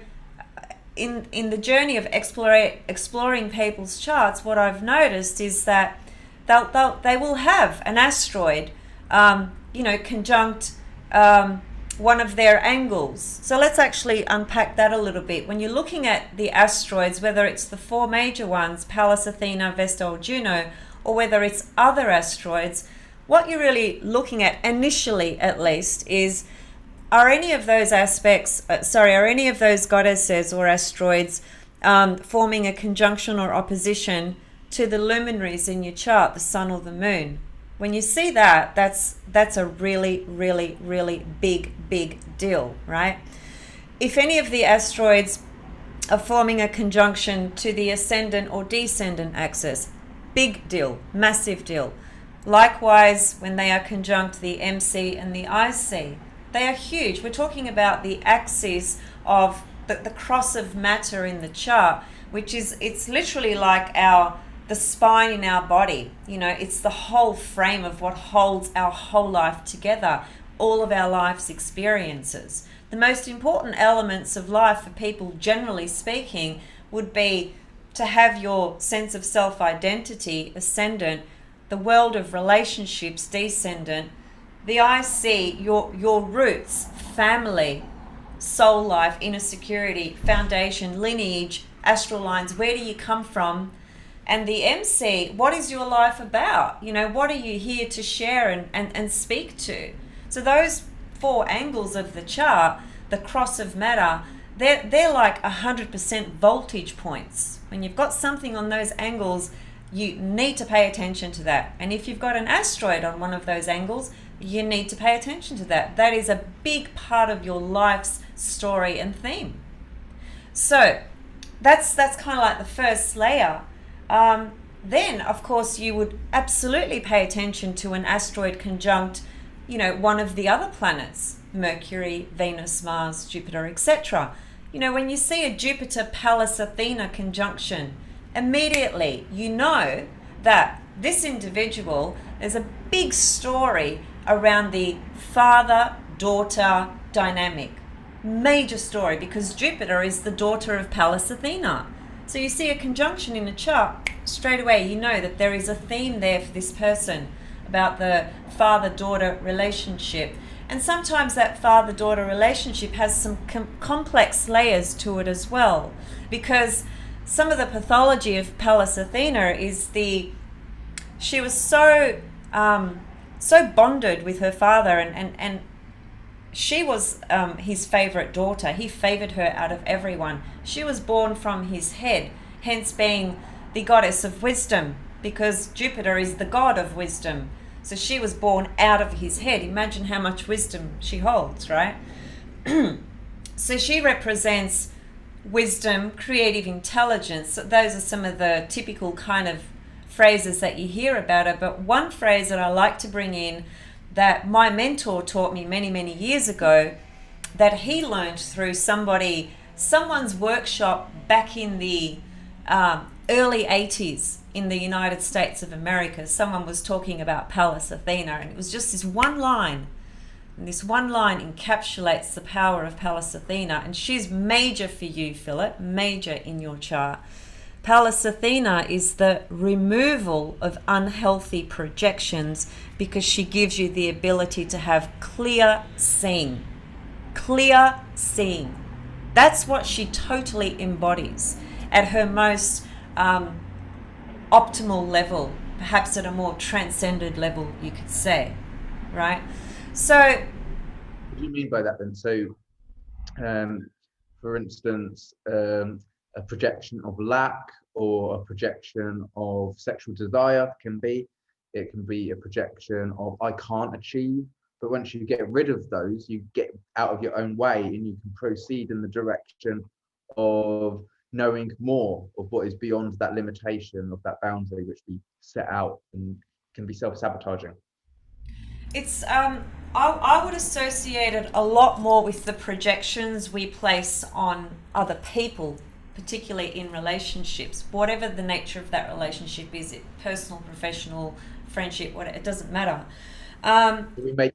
in the journey of exploring people's charts, what I've noticed is that they will have an asteroid, conjunct one of their angles. So let's actually unpack that a little bit. When you're looking at the asteroids, whether it's the 4 major ones, Pallas, Athena, Vesta, or Juno, or whether it's other asteroids, what you're really looking at initially, at least, is are any of those goddesses or asteroids forming a conjunction or opposition to the luminaries in your chart, the sun or the moon? When you see that, that's a really, really, really big deal, right? If any of the asteroids are forming a conjunction to the ascendant or descendant axis, big deal, massive deal. Likewise, when they are conjunct the MC and the IC, they are huge. We're talking about the axis of the cross of matter in the chart, it's literally like the spine in our body. It's the whole frame of what holds our whole life together, all of our life's experiences. The most important elements of life for people, generally speaking, would be to have your sense of self-identity, ascendant, the world of relationships, descendant, the IC, your roots, family, soul life, inner security, foundation, lineage, astral lines, where do you come from? And the MC, what is your life about? What are you here to share and speak to? So those 4 angles of the chart, the cross of matter, they're like 100% voltage points. When you've got something on those angles, you need to pay attention to that. And if you've got an asteroid on one of those angles, you need to pay attention to that. That is a big part of your life's story and theme. So that's kind of like the first layer. Then, of course, you would absolutely pay attention to an asteroid conjunct, one of the other planets, Mercury, Venus, Mars, Jupiter, etc. When you see a Jupiter, Pallas, Athena conjunction, immediately you know that this individual, there's a big story around the father-daughter dynamic. Major story, because Jupiter is the daughter of Pallas Athena. So you see a conjunction in a chart, straight away you know that there is a theme there for this person about the father-daughter relationship. And sometimes that father-daughter relationship has some complex layers to it as well, because some of the pathology of Pallas Athena is she was so bonded with her father, and she was his favorite daughter. He favored her out of everyone. She was born from his head, hence being the goddess of wisdom, because Jupiter is the god of wisdom. So she was born out of his head. Imagine how much wisdom she holds, right? So she represents wisdom, creative intelligence. So those are some of the typical kind of phrases that you hear about her. But one phrase that I like to bring in, that my mentor taught me many, many years ago, that he learned through someone's workshop back in the early 80s in the United States of America. Someone was talking about Pallas Athena, and it was just this one line. And this one line encapsulates the power of Pallas Athena. And she's major for you, Philip, major in your chart. Pallas Athena is the removal of unhealthy projections, because she gives you the ability to have clear seeing. Clear seeing. That's what she totally embodies at her most optimal level, perhaps at a more transcended level, you could say, right? So what do you mean by that then? So for instance, a projection of lack or a projection of sexual desire it can be a projection of I can't achieve. But once you get rid of those, you get out of your own way and you can proceed in the direction of knowing more of what is beyond that limitation of that boundary which we set out, and can be self-sabotaging. It's I would associate it a lot more with the projections we place on other people, particularly in relationships, whatever the nature of that relationship is, it personal, professional, friendship, whatever, it doesn't matter. We make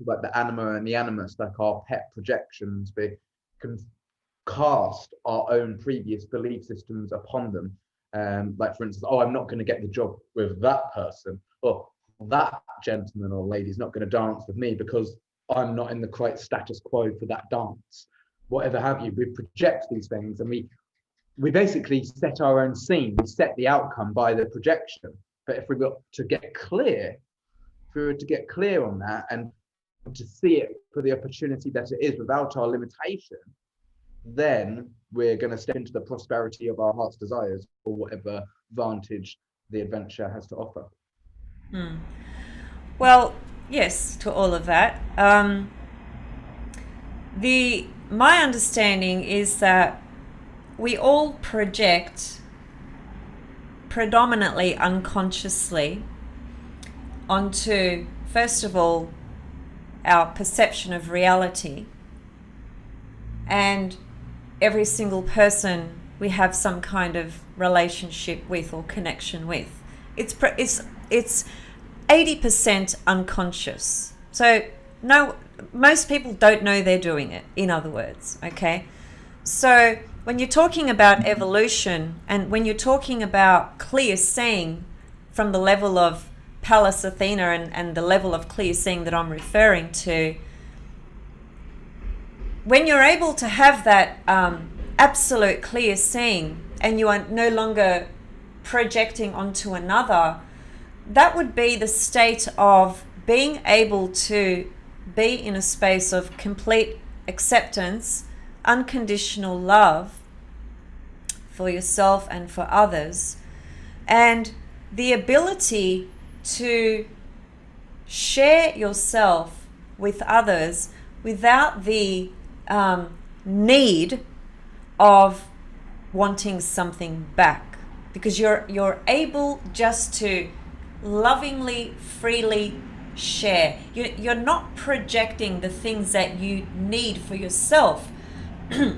like the anima and the animus, like our pet projections, we can cast our own previous belief systems upon them. Like for instance, I'm not going to get the job with that person, or that gentleman or lady is not going to dance with me because I'm not in the quite status quo for that dance, whatever have you. We project these things, and we basically set our own scene. We set the outcome by the projection. But if we were to get clear, on that and to see it for the opportunity that it is without our limitation, then we're going to step into the prosperity of our heart's desires, or whatever vantage the adventure has to offer. Well, yes, to all of that. My understanding is that we all project predominantly unconsciously onto, first of all, our perception of reality, and every single person we have some kind of relationship with or connection with. It's 80% unconscious. So most people don't know they're doing it, in other words, okay? So when you're talking about evolution, and when you're talking about clear seeing from the level of Pallas Athena and the level of clear seeing that I'm referring to, when you're able to have that absolute clear seeing, and you are no longer projecting onto another, that would be the state of being able to be in a space of complete acceptance, unconditional love for yourself and for others, and the ability to share yourself with others without the need of wanting something back, because you're able just to lovingly, freely share. You're not projecting the things that you need for yourself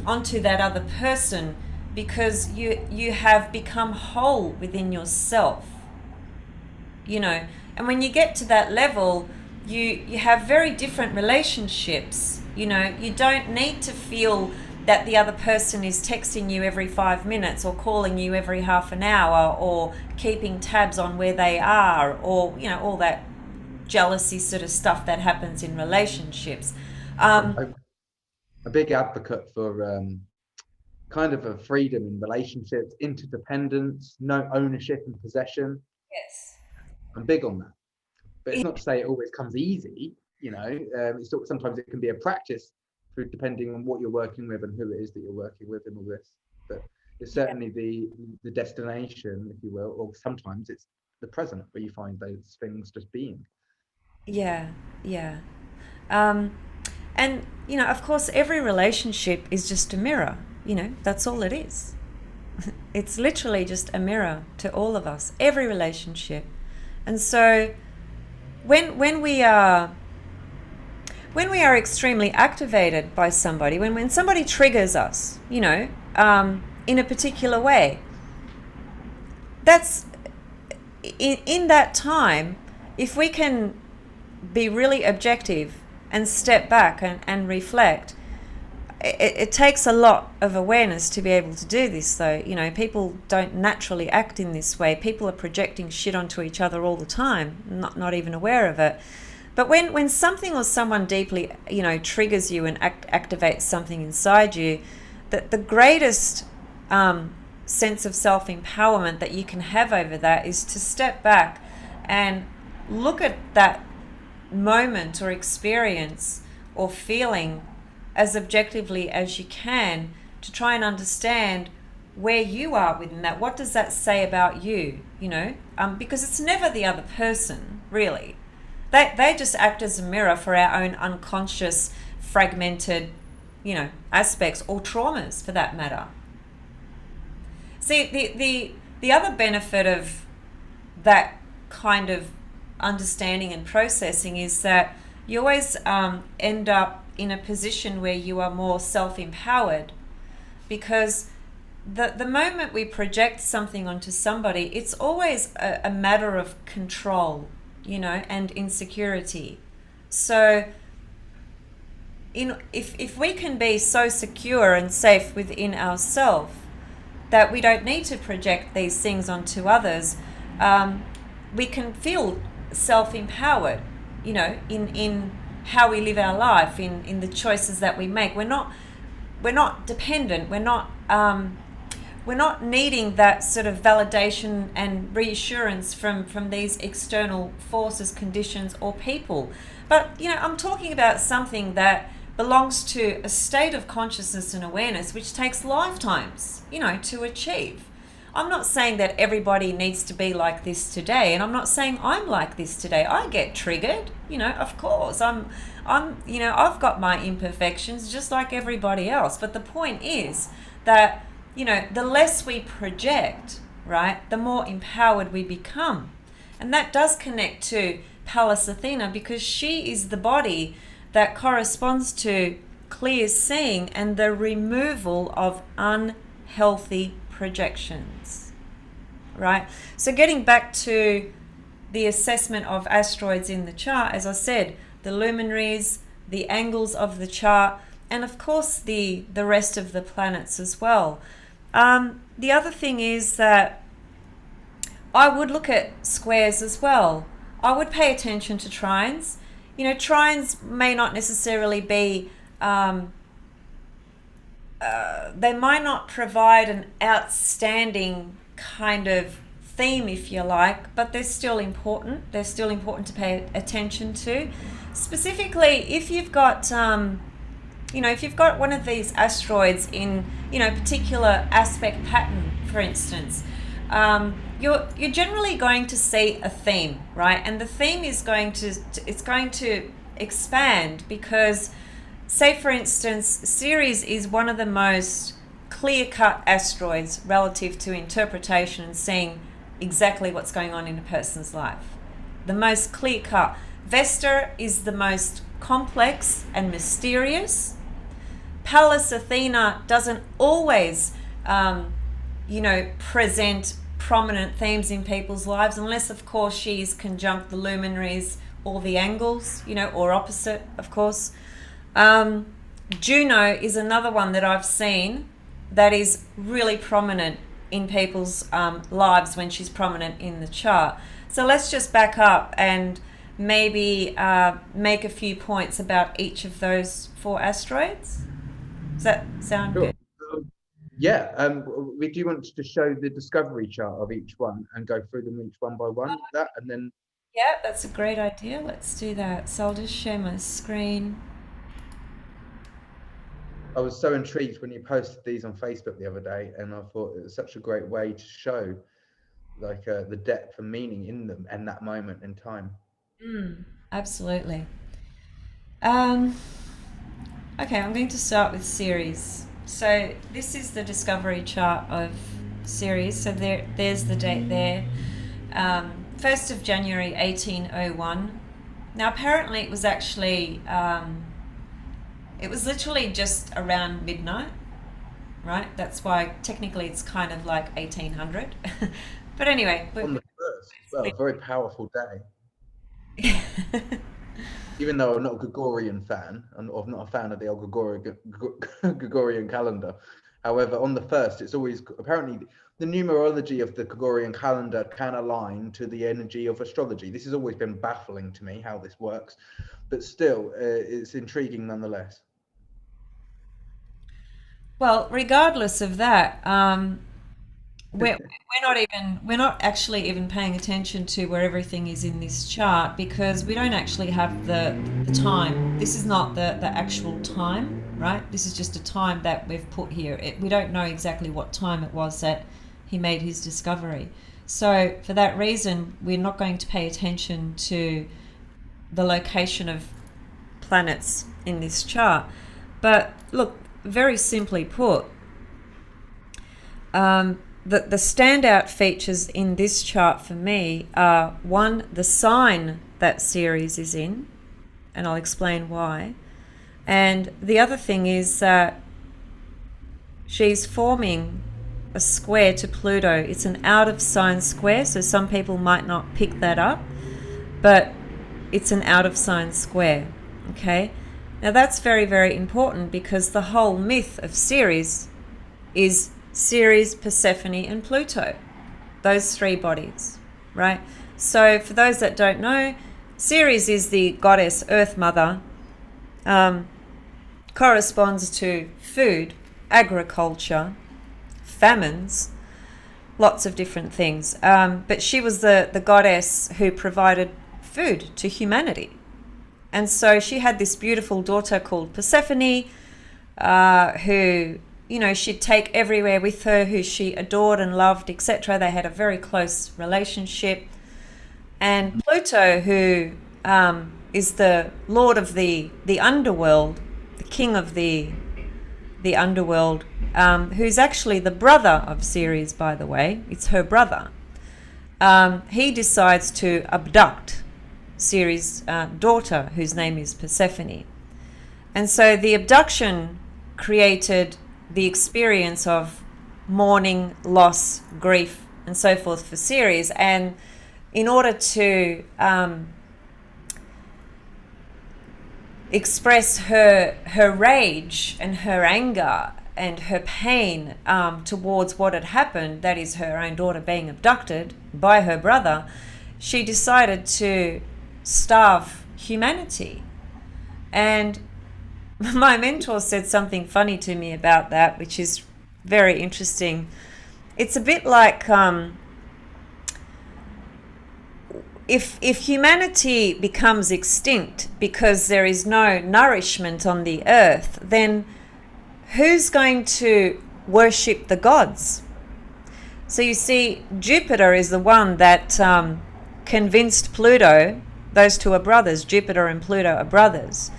onto that other person, because you have become whole within yourself, and when you get to that level, you have very different relationships. You don't need to feel that the other person is texting you every 5 minutes or calling you every half an hour or keeping tabs on where they are, or all that jealousy sort of stuff that happens in relationships. A big advocate for kind of a freedom in relationships, interdependence, no ownership and possession. Yes. I'm big on that, but it's not to say it always comes easy. It's sometimes it can be a practice through depending on what you're working with and who it is that you're working with and all this. But it's certainly the destination, if you will, or sometimes it's the present where you find those things just being. Yeah, yeah. And, of course, every relationship is just a mirror. That's all it is. It's literally just a mirror to all of us, every relationship. And so when we are extremely activated by somebody, when somebody triggers us, in a particular way, that's in that time, if we can be really objective and step back and reflect. It takes a lot of awareness to be able to do this, though. People don't naturally act in this way. People are projecting shit onto each other all the time, not even aware of it. But when something or someone deeply, triggers you and activates something inside you, that the greatest sense of self-empowerment that you can have over that is to step back and look at that moment or experience or feeling as objectively as you can, to try and understand where you are within that. What does that say about you? Because it's never the other person, really. They just act as a mirror for our own unconscious, fragmented, aspects, or traumas for that matter. See, the other benefit of that kind of understanding and processing is that you always end up in a position where you are more self-empowered, because the moment we project something onto somebody, it's always a matter of control, and insecurity. So if we can be so secure and safe within ourselves that we don't need to project these things onto others, we can feel self-empowered, in how we live our life, in the choices that we make. We're not dependent. We're not needing that sort of validation and reassurance from these external forces, conditions, or people. But I'm talking about something that belongs to a state of consciousness and awareness which takes lifetimes, to achieve. I'm not saying that everybody needs to be like this today, and I'm not saying I'm like this today. I get triggered, of course. I've got my imperfections just like everybody else. But the point is that, the less we project, right, the more empowered we become. And that does connect to Pallas Athena, because she is the body that corresponds to clear seeing and the removal of unhealthy projections, right? So getting back to the assessment of asteroids in the chart, as I said, the luminaries, the angles of the chart, and of course the rest of the planets as well. The other thing is that I would look at squares as well. I would pay attention to trines. Trines may not necessarily be they might not provide an outstanding kind of theme, if you like, but they're still important. They're still important to pay attention to. Specifically, if you've got, if you've got one of these asteroids in, a particular aspect pattern, for instance, you're generally going to see a theme, right? And the theme is going to expand, because, say for instance, Ceres is one of the most clear-cut asteroids relative to interpretation and seeing exactly what's going on in a person's life. The most clear-cut. Vesta is the most complex and mysterious. Pallas Athena doesn't always, present prominent themes in people's lives, unless, of course, she's conjunct the luminaries or the angles, or opposite, of course. Juno is another one that I've seen that is really prominent in people's lives when she's prominent in the chart. So let's just back up and maybe make a few points about each of those four asteroids. Does that sound Sure. good? Yeah, we do want to show the discovery chart of each one and go through them each one by one. That and then Yeah, that's a great idea. Let's do that. So I'll just share my screen. I was so intrigued when you posted these on Facebook the other day, and I thought it was such a great way to show like the depth and meaning in them and that moment in time. Absolutely. Um, okay, I'm going to start with Ceres. So this is the discovery chart of Ceres. So there's the date there. 1st of January 1801. Now apparently it was actually, it was literally just around midnight, right? That's why technically it's kind of like 1800. But anyway, On the first, well, a very powerful day. Even though I'm not a Gregorian fan, I'm not a fan of the old Gregorian calendar. However, on the first, it's always apparently the numerology of the Gregorian calendar can align to the energy of astrology. This has always been baffling to me how this works, but still, it's intriguing nonetheless. well, regardless of that, we're not actually even paying attention to where everything is in this chart because we don't actually have the time. This is not the actual time, right? This is just a time that we've put here. We don't know exactly what time it was that he made his discovery. So for that reason, we're not going to pay attention to the location of planets in this chart. But look, very simply put, the standout features in this chart for me are one, the sign that Ceres is in, and I'll explain why. And the other thing is that she's forming a square to Pluto. It's an out of sign square, so some people might not pick that up, but it's an out of sign square. Okay? Now that's very, very important because the whole myth of Ceres is Ceres, Persephone, and Pluto. Those three bodies, right? So for those that don't know, Ceres is the goddess Earth Mother, corresponds to food, agriculture, famines, lots of different things. But she was the goddess who provided food to humanity. And so she had this beautiful daughter called Persephone, who, she'd take everywhere with her, who she adored and loved, etc. They had a very close relationship. And Pluto, who is the lord of the underworld, the king of the underworld, who's actually the brother of Ceres, by the way. It's her brother. He decides to abduct Ceres' daughter, whose name is Persephone. And so the abduction created the experience of mourning, loss, grief, and so forth for Ceres. And in order to express her rage and her anger and her pain towards what had happened, that is her own daughter being abducted by her brother, she decided to starve humanity. And my mentor said something funny to me about that, which is very interesting. It's a bit like if humanity becomes extinct because there is no nourishment on the earth, then who's going to worship the gods? So you see, Jupiter is the one that convinced Pluto. Those two are brothers. Jupiter and Pluto are brothers.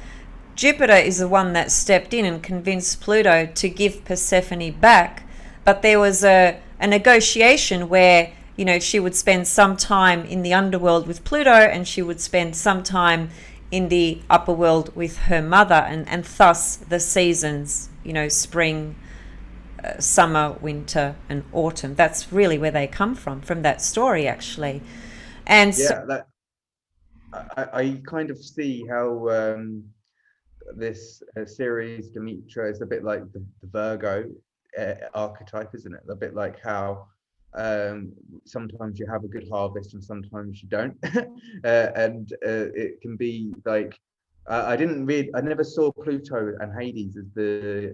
Jupiter is the one that stepped in and convinced Pluto to give Persephone back, but there was a negotiation where she would spend some time in the underworld with Pluto and she would spend some time in the upper world with her mother, and thus the seasons, spring, summer, winter, and autumn. That's really where they come from that story, actually. And yeah, that I kind of see how this series, Demetra, is a bit like the Virgo archetype, isn't it? A bit like how sometimes you have a good harvest and sometimes you don't. And it can be like I never saw Pluto and Hades as the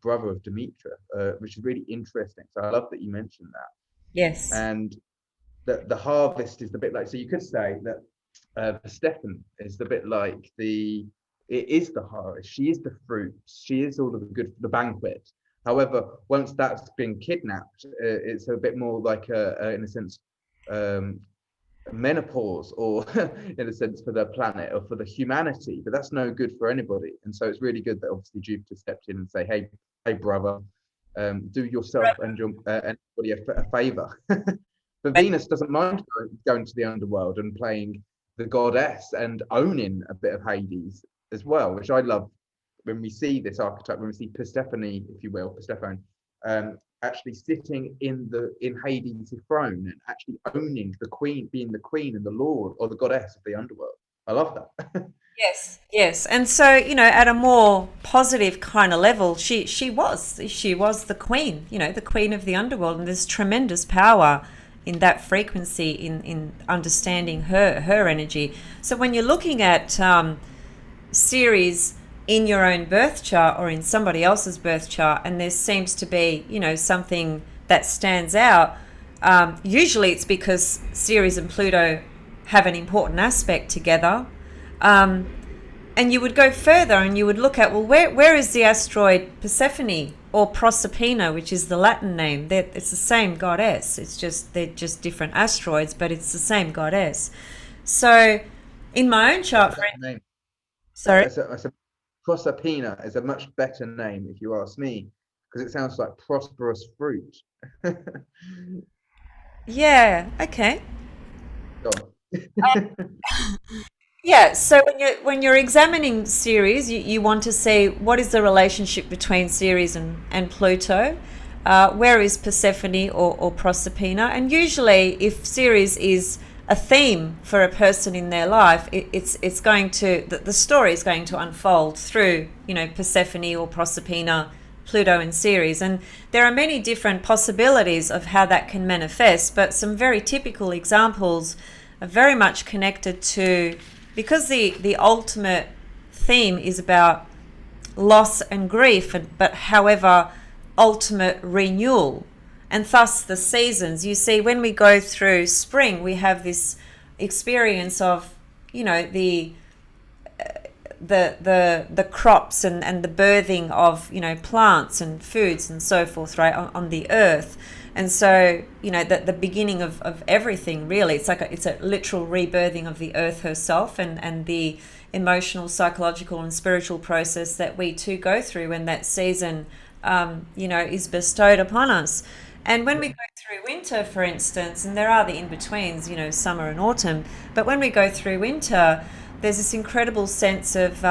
brother of Demetra, which is really interesting. So I love that you mentioned that. Yes. And the harvest is the bit like, so you could say that Stefan is the bit like it is the harvest. She is the fruit. She is all of the banquet. However, once that's been kidnapped, it's a bit more like in a sense, um, menopause, or in a sense for the planet or for the humanity. But that's no good for anybody. And so it's really good that obviously Jupiter stepped in and say, hey, brother, do yourself and your anybody a favor. But Venus doesn't mind going to the underworld and playing the goddess and owning a bit of Hades as well, which I love when we see this archetype, when we see Persephone, if you will, Persephone, actually sitting in Hades' throne and actually owning the queen, being the queen and the lord or the goddess of the underworld. I love that. Yes, yes. And so, at a more positive kind of level, she was the queen, the queen of the underworld, and there's tremendous power in that frequency, in understanding her energy. So when you're looking at Ceres in your own birth chart or in somebody else's birth chart, and there seems to be, something that stands out, usually it's because Ceres and Pluto have an important aspect together. And you would go further and you would look at, well, where is the asteroid Persephone or Proserpina, which is the Latin name? It's the same goddess. They're just different asteroids, but it's the same goddess. So in my own chart, name. Sorry? I said Proserpina is a much better name, if you ask me, because it sounds like prosperous fruit. Yeah, okay. Go on. Yeah, so when you're examining Ceres, you want to see what is the relationship between Ceres and Pluto. Where is Persephone or Proserpina? And usually, if Ceres is a theme for a person in their life, it's going to the story is going to unfold through Persephone or Proserpina, Pluto and Ceres, and there are many different possibilities of how that can manifest. But some very typical examples are very much connected to, because the ultimate theme is about loss and grief, but however, ultimate renewal, and thus the seasons. You see, when we go through spring, we have this experience of, the crops and the birthing of, plants and foods and so forth, right, on the earth. And so, the beginning of everything, really, it's a literal rebirthing of the earth herself, and the emotional, psychological and spiritual process that we too go through when that season, is bestowed upon us. And when we go through winter, for instance, and there are the in-betweens, summer and autumn, but when we go through winter, there's this incredible sense of,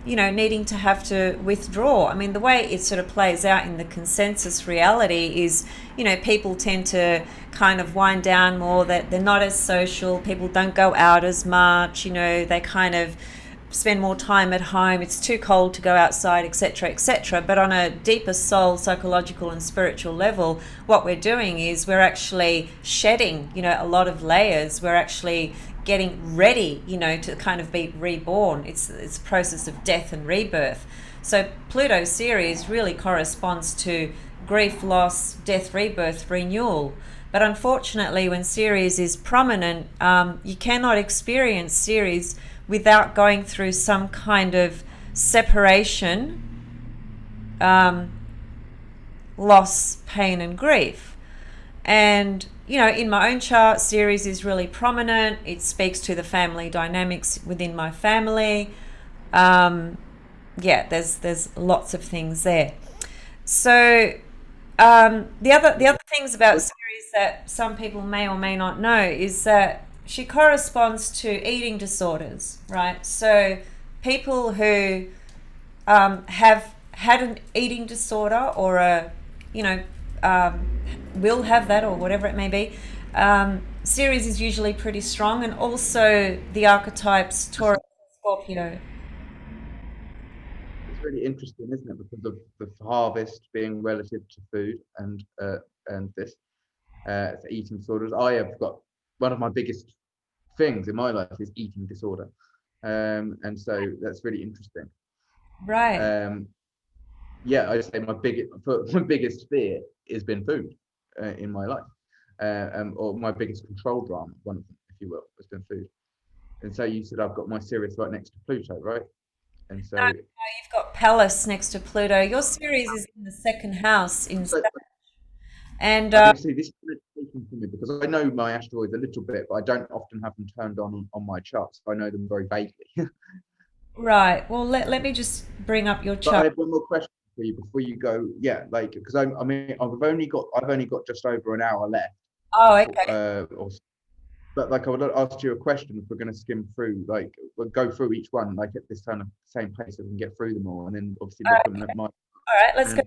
needing to have to withdraw. I mean, the way it sort of plays out in the consensus reality is, people tend to kind of wind down more, that they're not as social, people don't go out as much, they kind of spend more time at home, it's too cold to go outside, etc., etc. But on a deeper soul, psychological and spiritual level, what we're doing is we're actually shedding, a lot of layers. We're actually getting ready, to kind of be reborn. It's a process of death and rebirth. So Pluto Ceres really corresponds to grief, loss, death, rebirth, renewal. But unfortunately, when Ceres is prominent, you cannot experience Ceres without going through some kind of separation, loss, pain and grief. And in my own chart, Ceres is really prominent. It speaks to the family dynamics within my family. There's lots of things there. So the other things about Ceres that some people may or may not know is that she corresponds to eating disorders, right? So people who have had an eating disorder or will have that, or whatever it may be, Ceres is usually pretty strong. And also the archetypes Taurus and Scorpio. really interesting, isn't it? Because of the harvest being relative to food and this eating disorders. I have got one of my biggest things in my life is eating disorder, and so that's really interesting. Right. Yeah, I say my biggest fear has been food in my life, or my biggest control drama, one of them, if you will, has been food. And so you said I've got my Sirius right next to Pluto, right? And No, no, so, you've got Pallas next to Pluto. Your series is in the second house in so and okay, see, this is interesting for me because I know my asteroids a little bit, but I don't often have them turned on my charts. I know them very vaguely. right. Well, let me just bring up your But I chart. have one more question for you before you go. Yeah, like because I mean I've only got just over an hour left Oh, before okay. but like I would ask you a question if we're going to skim through, like we'll go through each one like at this kind of same pace so we can get through them all, and then obviously look on my All right. Let's go.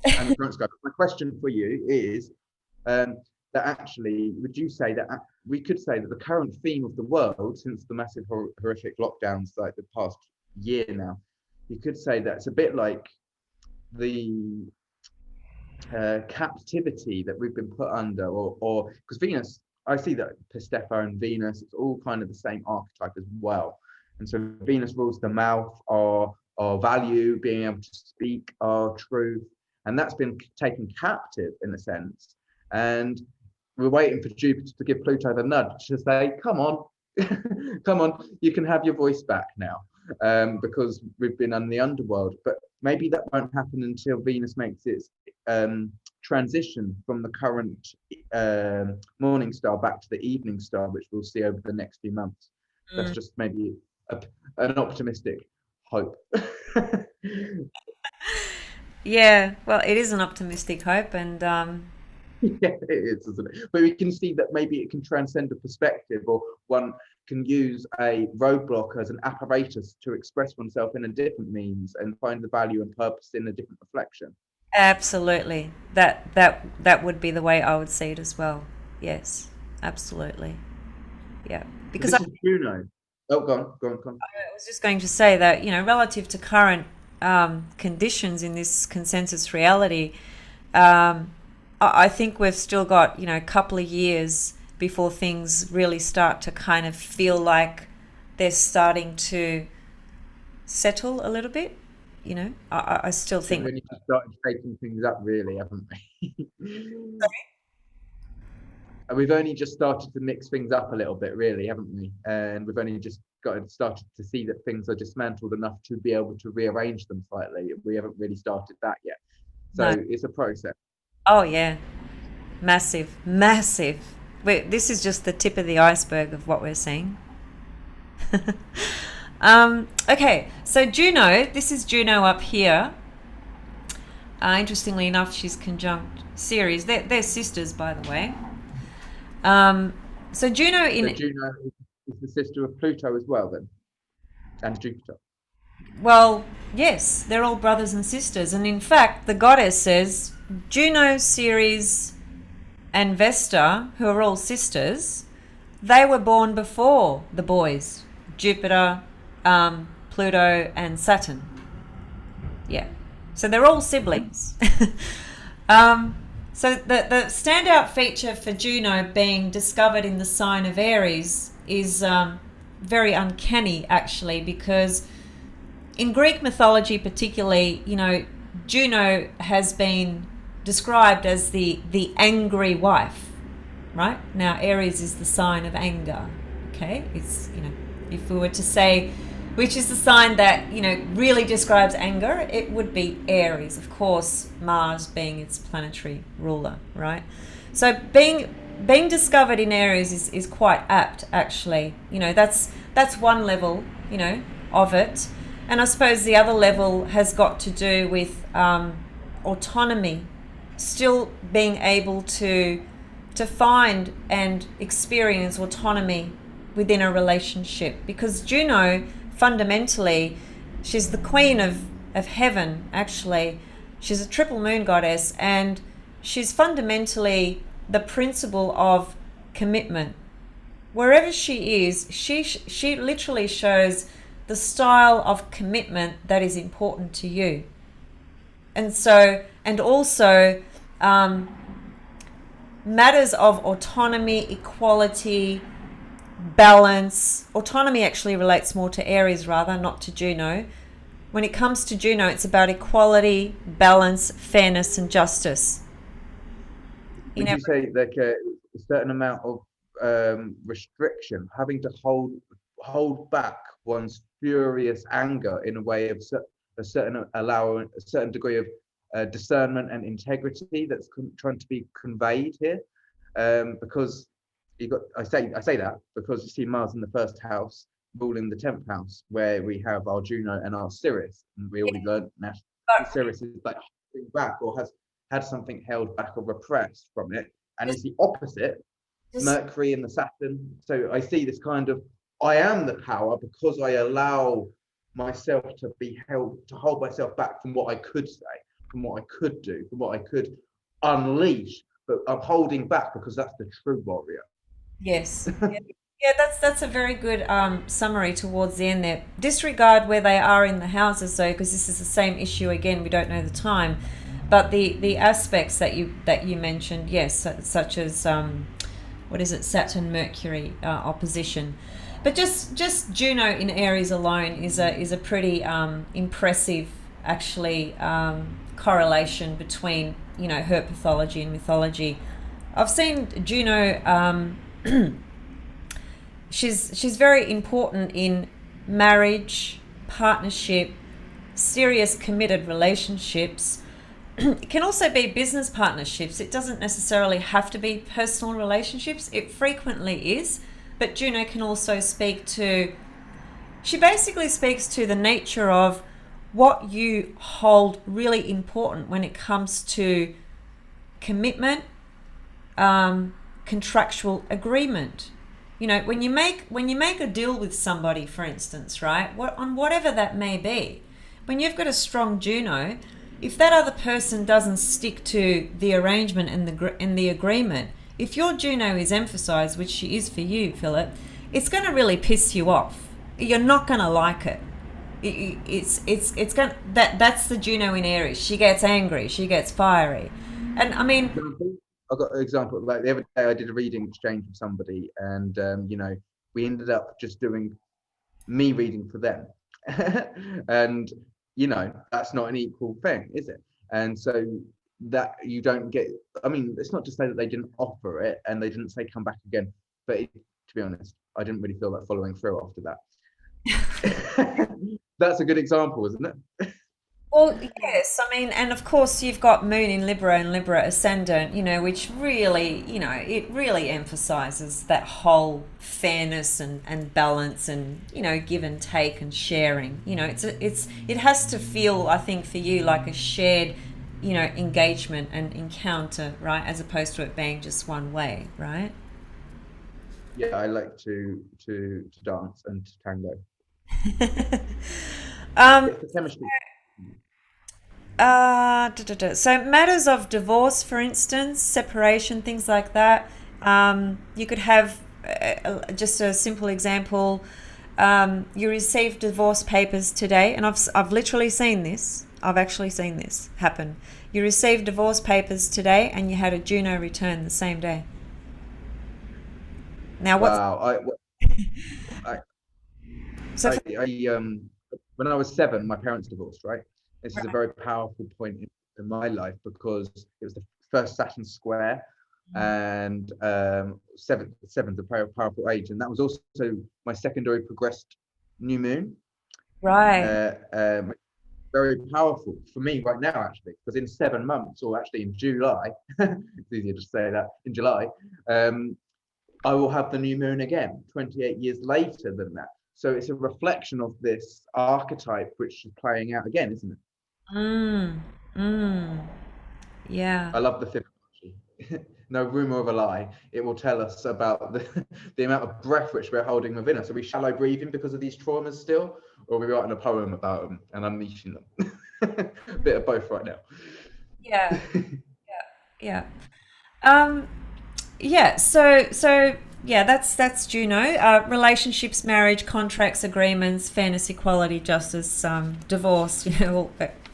and and the current scope. My question for you is um, that actually, would you say that we could say that the current theme of the world since the massive horrific lockdowns like the past year now, you could say that it's a bit like the captivity that we've been put under, or because Venus, I see that Pistefa and Venus, it's all kind of the same archetype as well. And so Venus rules the mouth, our value, being able to speak our truth, and that's been taken captive in a sense. And we're waiting for Jupiter to give Pluto the nudge to say, "Come on, come on, you can have your voice back now," because we've been in the underworld. But maybe that won't happen until Venus makes its transition from the current morning star back to the evening star, which we'll see over the next few months. That's Mm. just maybe an optimistic hope. Yeah. Well, it is an optimistic hope, and Yeah, it is, isn't it? But we can see that maybe it can transcend a perspective, or one can use a roadblock as an apparatus to express oneself in a different means and find the value and purpose in a different reflection. absolutely, that would be the way I would see it as well. Yes, absolutely. Yeah, So because this is Juno. Oh, go on. I was just going to say that, relative to current conditions in this consensus reality, I think we've still got, a couple of years before things really start to kind of feel like they're starting to settle a little bit. I still I think think. we need to start shaking things up, really, haven't we? And we've only just started to mix things up a little bit, really, haven't we? And we've only just started to see that things are dismantled enough to be able to rearrange them slightly. We haven't really started that yet. So No. it's a process. Oh, yeah. Massive, massive. This is just the tip of the iceberg of what we're seeing. Okay, so Juno, this is Juno up here. Interestingly enough, she's conjunct Ceres. They're sisters, by the way. So Juno So Juno is the sister of Pluto as well, then, and Jupiter. well, yes, they're all brothers and sisters. And in fact, the goddess says Juno, Ceres, and Vesta, who are all sisters, they were born before the boys, Jupiter, Pluto, and Saturn. Yeah. So they're all siblings. So the standout feature for Juno being discovered in the sign of Aries is very uncanny, actually, because in Greek mythology particularly, Juno has been described as the angry wife, right? Now, Aries is the sign of anger, okay? It's, if we were to say which is the sign that, really describes anger, it would be Aries, of course, Mars being its planetary ruler, right? So being discovered in Aries is quite apt, actually. That's one level, of it. And I suppose the other level has got to do with autonomy, still being able to find and experience autonomy within a relationship, because Juno, fundamentally, she's the queen of heaven, actually. She's a triple moon goddess, and she's fundamentally the principle of commitment. Wherever she is, she literally shows the the style of commitment that is important to you. And so, and also matters of autonomy, equality, balance. Autonomy actually relates more to Aries rather, not to Juno. When it comes to Juno, it's about equality, balance, fairness, and justice. Would you say like a certain amount of restriction, having to hold back one's furious anger in a way of a certain allowing a certain degree of discernment and integrity that's trying to be conveyed here? Because you got I say that because you see Mars in the first house ruling the 10th house, where we have our Juno and our Sirius, and we already learned now Sirius is like holding back or has had something held back or repressed from it, and it's the opposite, Mercury and the Saturn. So I see this kind of, I am the power because I allow myself to be held, to hold myself back from what I could say, from what I could do, from what I could unleash, but I'm holding back because that's the true warrior. Yes. Yeah, that's a very good summary towards the end there. Disregard where they are in the houses though, because this is the same issue again. We don't know the time, but the aspects that you mentioned, yes, such as what is it, Saturn Mercury opposition, but just Juno in Aries alone is a pretty impressive actually correlation between her pathology and mythology. I've seen Juno. She's very important in marriage, partnership, serious committed relationships. It can also be business partnerships. It doesn't necessarily have to be personal relationships. It frequently is, but Juno can also she basically speaks to the nature of what you hold really important when it comes to commitment, contractual agreement. When you make a deal with somebody, for instance, right? On whatever that may be, when you've got a strong Juno, if that other person doesn't stick to the arrangement and the agreement, if your Juno is emphasized, which she is for you, Philip, it's going to really piss you off. You're not going to like it. It's going that's the Juno in Aries. She gets angry. She gets fiery, and I mean. I've got an example. Like the other day, I did a reading exchange with somebody, and we ended up just doing me reading for them, and that's not an equal thing, is it? And so that you don't get. I mean, it's not to say that they didn't offer it and they didn't say come back again, but to be honest, I didn't really feel like following through after that. That's a good example, isn't it? Well, yes, I mean, and of course you've got Moon in Libra and Libra ascendant, which really, it really emphasizes that whole fairness and balance and, give and take and sharing. It has to feel, I think, for you like a shared, engagement and encounter, right? As opposed to it being just one way, right? Yeah, I like to dance and to tango. The chemistry. So matters of divorce, for instance, separation, things like that. You could have just a simple example. You received divorce papers today, and I've literally seen this. I've actually seen this happen. You received divorce papers today, and you had a Juno return the same day. Now, wow, when I was 7, my parents divorced, right? This is a very powerful point in my life because it was the first Saturn square, and seven's a very powerful age, and that was also my secondary progressed new moon. Right. Very powerful for me right now, actually, because in 7 months, or actually in July, it's easier to say that in July, I will have the new moon again, 28 years later than that. So it's a reflection of this archetype which is playing out again, isn't it? Yeah. I love the Fibonacci. No rumor of a lie. It will tell us about the amount of breath which we're holding within us. Are we shallow breathing because of these traumas still? Or are we writing a poem about them and unleashing them? A bit of both right now. Yeah. Yeah. Yeah. Yeah. So Yeah, that's Juno. Relationships, marriage, contracts, agreements, fairness, equality, justice, divorce,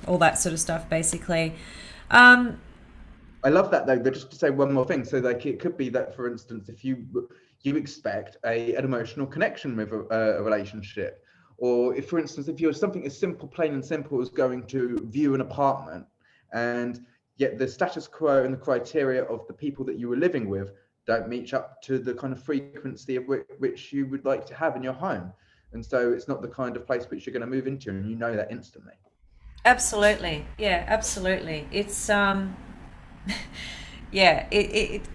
all that sort of stuff, basically. I love that though, but just to say one more thing, so like it could be that, for instance, if you expect an emotional connection with a relationship, or if, for instance, if you're something as simple, plain and simple as going to view an apartment, and yet the status quo and the criteria of the people that you were living with don't meet up to the kind of frequency of which you would like to have in your home, and so it's not the kind of place which you're going to move into, and you know that instantly. Absolutely. Yeah, absolutely. It's yeah,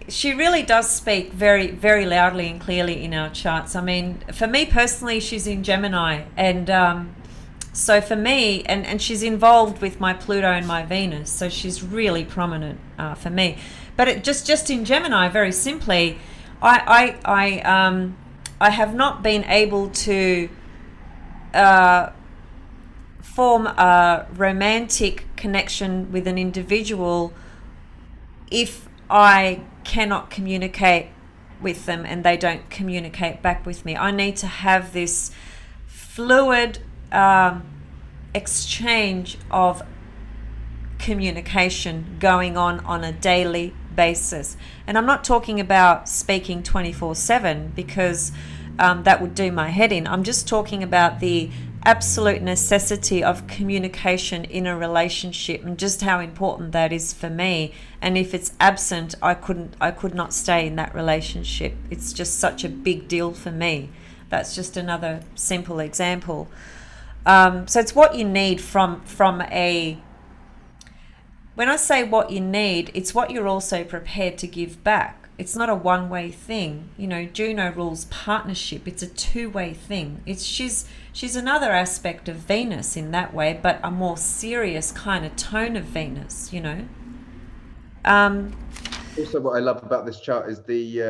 she really does speak very, very loudly and clearly in our charts. I mean, for me personally, she's in Gemini, and so for me, and she's involved with my Pluto and my Venus, so she's really prominent for me. But it just in Gemini, very simply, I have not been able to form a romantic connection with an individual if I cannot communicate with them and they don't communicate back with me. I need to have this fluid exchange of communication going on a daily basis. And I'm not talking about speaking 24/7 because that would do my head in. I'm just talking about the absolute necessity of communication in a relationship and just how important that is for me. And if it's absent, I could not stay in that relationship. It's just such a big deal for me. That's just another simple example. So it's what you need from a, when I say what you need, it's what you're also prepared to give back. It's not a one-way thing. You know, Juno rules partnership. It's a two-way thing. She's another aspect of Venus in that way, but a more serious kind of tone of Venus, you know. Also, what I love about this chart is the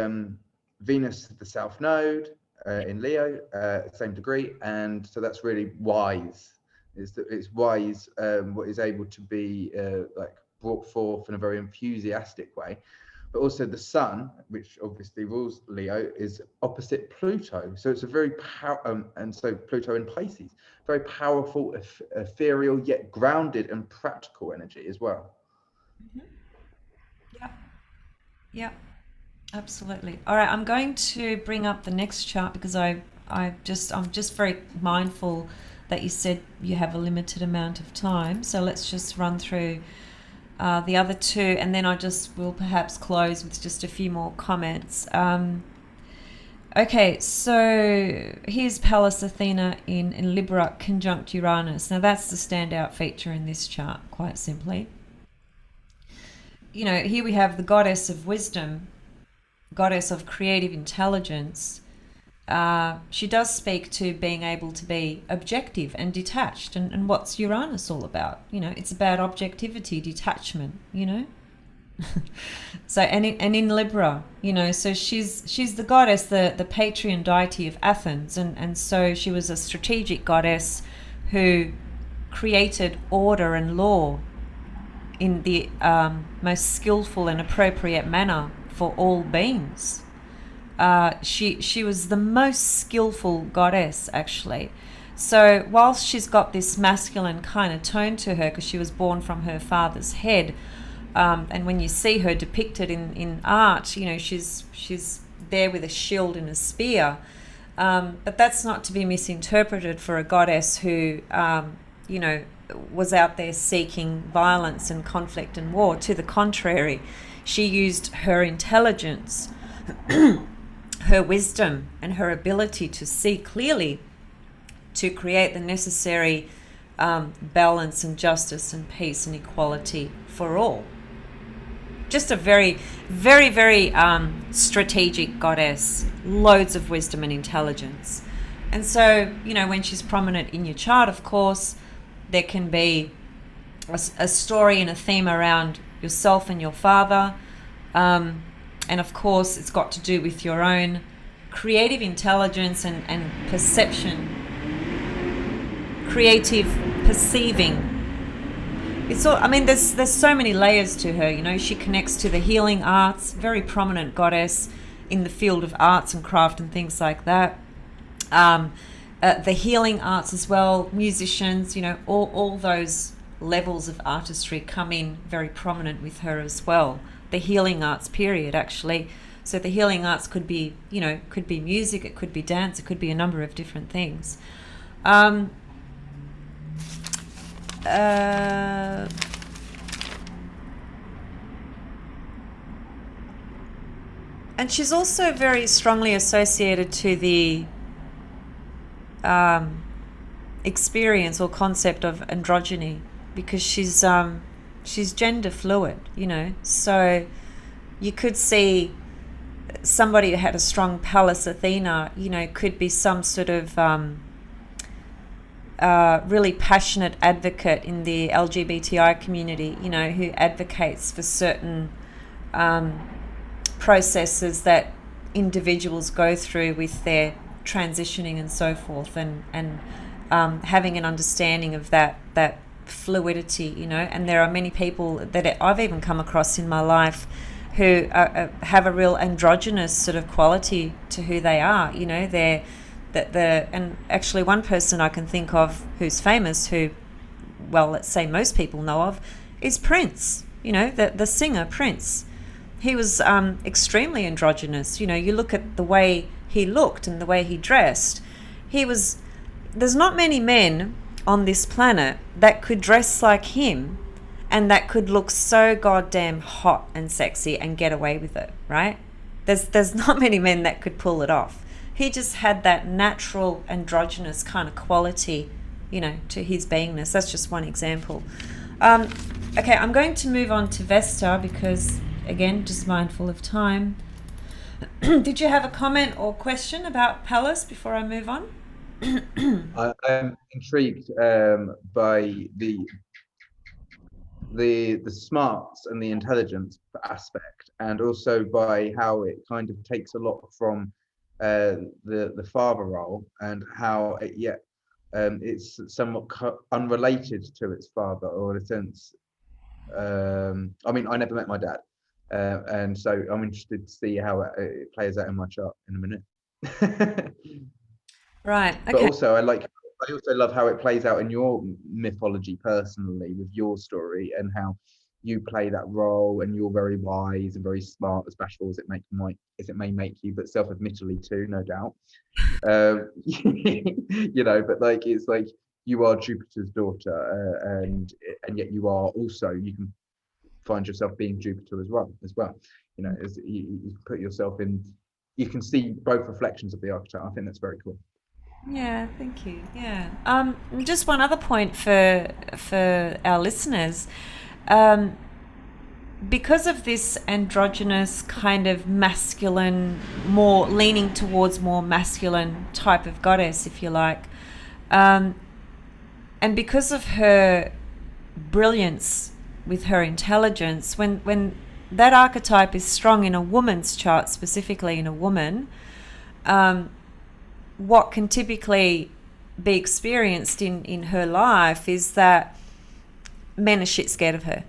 Venus, the South Node in Leo, same degree, and so that's really wise. It's wise, what is able to be like brought forth in a very enthusiastic way. But also the Sun, which obviously rules Leo, is opposite Pluto. So it's a very and so Pluto in Pisces, very powerful, ethereal, yet grounded and practical energy as well. Mm-hmm. Yeah, absolutely. All right, I'm going to bring up the next chart because I'm just very mindful that you said you have a limited amount of time. So let's just run through the other two, and then will perhaps close with just a few more comments. Okay, so here's Pallas Athena in Libra conjunct Uranus. Now that's the standout feature in this chart, quite simply. You know, here we have the goddess of wisdom, goddess of creative intelligence. She does speak to being able to be objective and detached. And what's Uranus all about? You know, it's about objectivity, detachment, you know. So, and in Libra, you know, so she's the goddess, the patron deity of Athens. And so she was a strategic goddess who created order and law in the most skillful and appropriate manner for all beings. She was the most skillful goddess, actually. So whilst she's got this masculine kind of tone to her, because she was born from her father's head, and when you see her depicted in art, you know, she's there with a shield and a spear, but that's not to be misinterpreted for a goddess who, you know, was out there seeking violence and conflict and war. To the contrary, she used her intelligence, her wisdom, and her ability to see clearly to create the necessary balance and justice and peace and equality for all. Just a very, very, very strategic goddess, loads of wisdom and intelligence. And so, you know, when she's prominent in your chart, of course, there can be a story and a theme around yourself and your father. And of course, it's got to do with your own creative intelligence and perception, creative perceiving. It's all, I mean, there's so many layers to her, you know. She connects to the healing arts, very prominent goddess, in the field of arts and craft and things like that. The healing arts as well, musicians, all those levels of artistry come in very prominent with her as well. The healing arts period, actually. So the healing arts could be, could be music, it could be dance, it could be a number of different things. And she's also very strongly associated to the experience or concept of androgyny, because she's gender fluid, so you could see somebody who had a strong Pallas Athena, could be some sort of really passionate advocate in the LGBTI community, who advocates for certain processes that individuals go through with their transitioning and so forth, and having an understanding of that fluidity, and there are many people that I've even come across in my life who have a real androgynous sort of quality to who they are. And actually one person I can think of who's famous, who, well, let's say most people know of, is Prince. The singer Prince. He was extremely androgynous. You look at the way he looked and the way he dressed. There's not many men on this planet that could dress like him and that could look so goddamn hot and sexy and get away with it, right? There's not many men that could pull it off. He just had that natural androgynous kind of quality, to his beingness. That's just one example. Okay, I'm going to move on to Vesta because, again, just mindful of time. Did you have a comment or question about Pallas before I move on? I'm intrigued by the smarts and the intelligence aspect, and also by how it kind of takes a lot from the father role, and how it's somewhat unrelated to its father, or in a sense. I mean, I never met my dad, and so I'm interested to see how it plays out in my chart in a minute. Right. Okay. But also, I also love how it plays out in your mythology personally, with your story, and how you play that role, and you're very wise and very smart, as bashful as it may make you, but self-admittedly too, no doubt. But it's like you are Jupiter's daughter, and yet you can find yourself being Jupiter as well. As you put yourself in, you can see both reflections of the archetype. I think that's very cool. Yeah, thank you. Yeah. Just one other point for our listeners. Because of this androgynous kind of masculine, more leaning towards more masculine type of goddess, if you like, and because of her brilliance with her intelligence, when that archetype is strong in a woman's chart, specifically in a woman, what can typically be experienced in her life is that men are shit scared of her,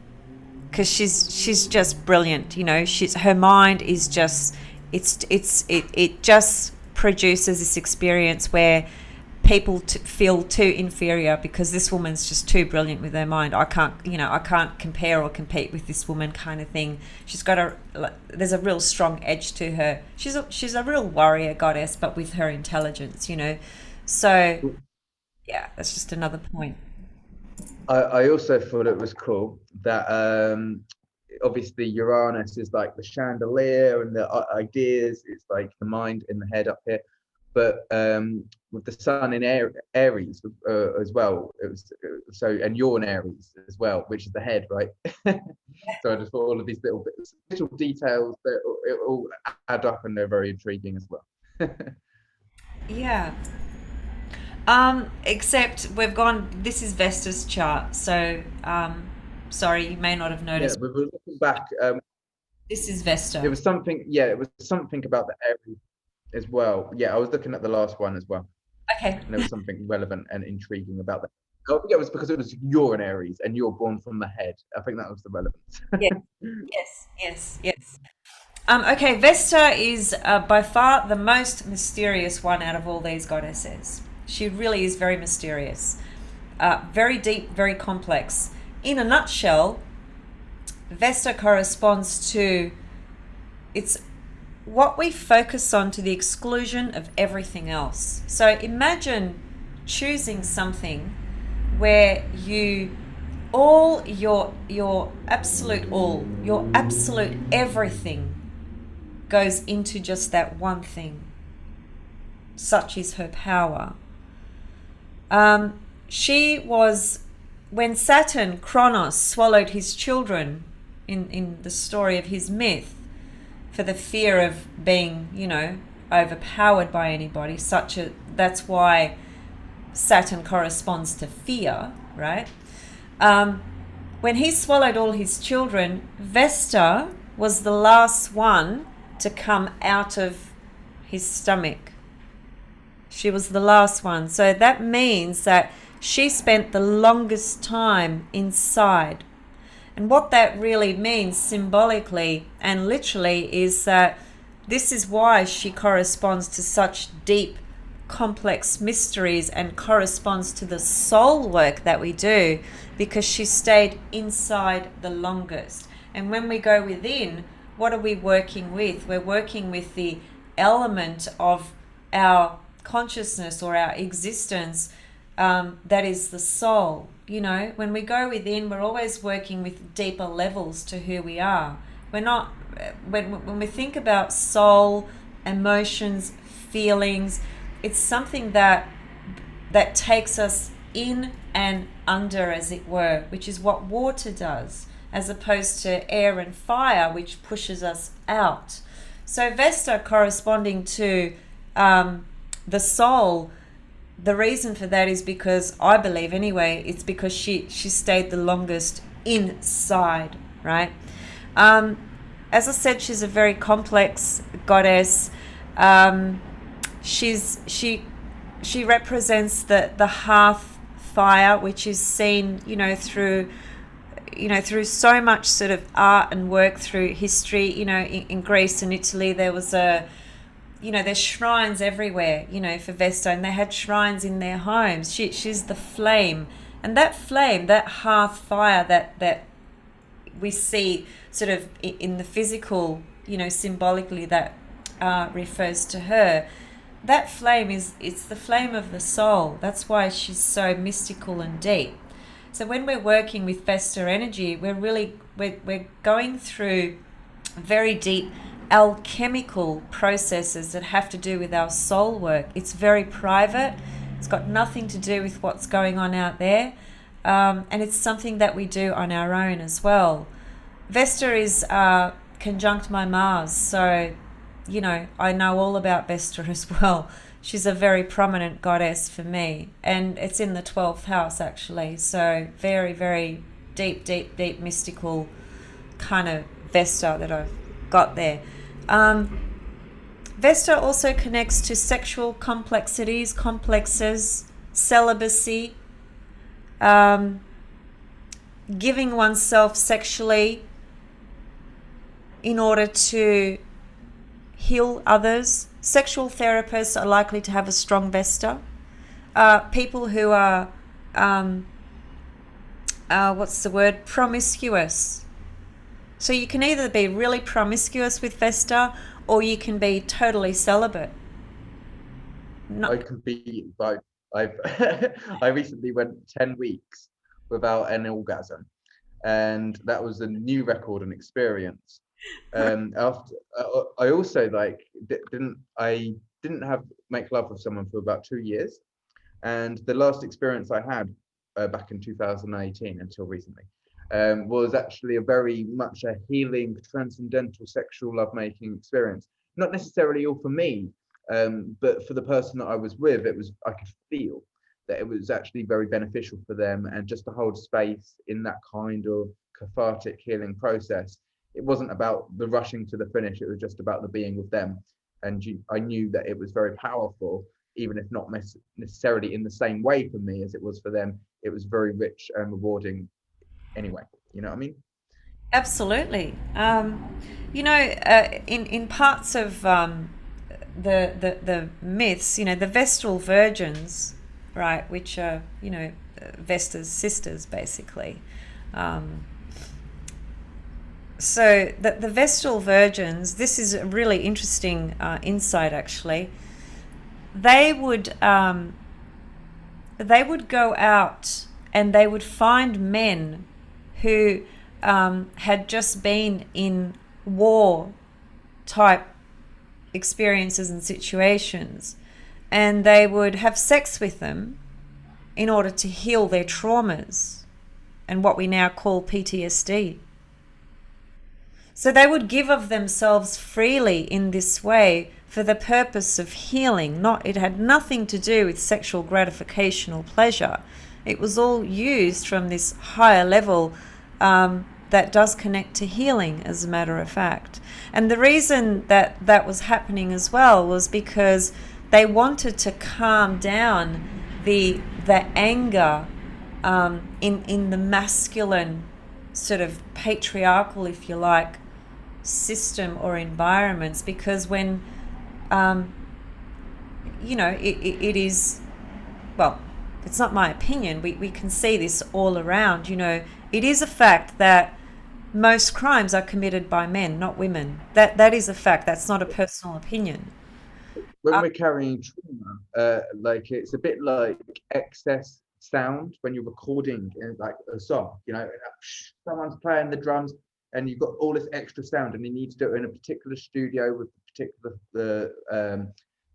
because she's just brilliant. Her mind is just it just produces this experience where people feel too inferior because this woman's just too brilliant with her mind. I can't compare or compete with this woman, kind of thing. There's a real strong edge to her. She's a real warrior goddess, but with her intelligence, So, yeah, that's just another point. I also thought it was cool that obviously Uranus is like the chandelier and the ideas. It's like the mind in the head up here. But with the sun in Aries as well, it was and you're in Aries as well, which is the head, right? So I just thought all of these little details that it all add up, and they're very intriguing as well. Yeah. Except this is Vesta's chart, so sorry, you may not have noticed. Yeah, we were looking back. This is Vesta. It was something about the Aries as well. Yeah, I was looking at the last one as well. Okay. And there was something relevant and intriguing about that. I think it was because it was you're an Aries and you're born from the head. I think that was the relevance. Yes. Okay, Vesta is by far the most mysterious one out of all these goddesses. She really is very mysterious, very deep, very complex. In a nutshell, Vesta corresponds to, it's what we focus on to the exclusion of everything else. So imagine choosing something where your absolute everything goes into just that one thing. Such is her power. She was, when Saturn, Kronos, swallowed his children in the story of his myth, for the fear of being, overpowered by anybody, that's why Saturn corresponds to fear, right? When he swallowed all his children, Vesta was the last one to come out of his stomach. She was the last one. So that means that she spent the longest time inside. And what that really means symbolically and literally is that this is why she corresponds to such deep, complex mysteries and corresponds to the soul work that we do, because she stayed inside the longest. And when we go within, what are we working with? We're working with the element of our consciousness or our existence, that is the soul. When we go within, we're always working with deeper levels to who we are. We're not, when we think about soul, emotions, feelings, it's something that takes us in and under, as it were, which is what water does, as opposed to air and fire, which pushes us out. So Vesta corresponding to the soul, the reason for that is because, I believe anyway, it's because she stayed the longest inside, right? As I said, she's a very complex goddess. She represents the hearth fire, which is seen, through so much sort of art and work through history. In Greece and Italy, there was there's shrines everywhere, for Vesta, and they had shrines in their homes. She's the flame, and that flame, that hearth fire that we see sort of in the physical, symbolically, that refers to her. That flame it's the flame of the soul. That's why she's so mystical and deep. So when we're working with Vesta energy, we're going through very deep alchemical processes that have to do with our soul work. It's very private. It's got nothing to do with what's going on out there. And it's something that we do on our own as well. Vesta is conjunct my Mars, so I know all about Vesta as well. She's a very prominent goddess for me, and it's in the 12th house actually. So very, very deep mystical kind of Vesta that I've got there. Vesta also connects to sexual complexes, celibacy, giving oneself sexually in order to heal others. Sexual therapists are likely to have a strong Vesta. People who are, promiscuous. So you can either be really promiscuous with Vesta, or you can be totally celibate. I can be both. I recently went 10 weeks without an orgasm, and that was a new record and experience. After I also didn't have make love with someone for about 2 years, and the last experience I had back in 2018 until recently was actually a very much a healing, transcendental sexual lovemaking experience. Not necessarily all for me, but for the person that I was with, I could feel that it was actually very beneficial for them, and just to hold space in that kind of cathartic healing process. It wasn't about the rushing to the finish, it was just about the being with them. And I knew that it was very powerful, even if not necessarily in the same way for me as it was for them. It was very rich and rewarding anyway. You know what I mean? Absolutely. In parts of the myths, the Vestal virgins, right, which are Vesta's sisters, basically. Um, so the Vestal virgins, this is a really interesting insight, actually. They would they would go out and they would find men who had just been in war type experiences and situations, and they would have sex with them in order to heal their traumas and what we now call PTSD. So they would give of themselves freely in this way for the purpose of healing. Not, it had nothing to do with sexual gratification or pleasure. It was all used from this higher level that does connect to healing, as a matter of fact. And the reason that that was happening as well was because they wanted to calm down the anger in the masculine sort of patriarchal, if you like, system or environments, because when it is, well, it's not my opinion, we can see this all around. It is a fact that most crimes are committed by men, not women. That is a fact. That's not a personal opinion. When we're carrying trauma, like it's a bit like excess sound when you're recording like a song, someone's playing the drums and you've got all this extra sound and you need to do it in a particular studio with particular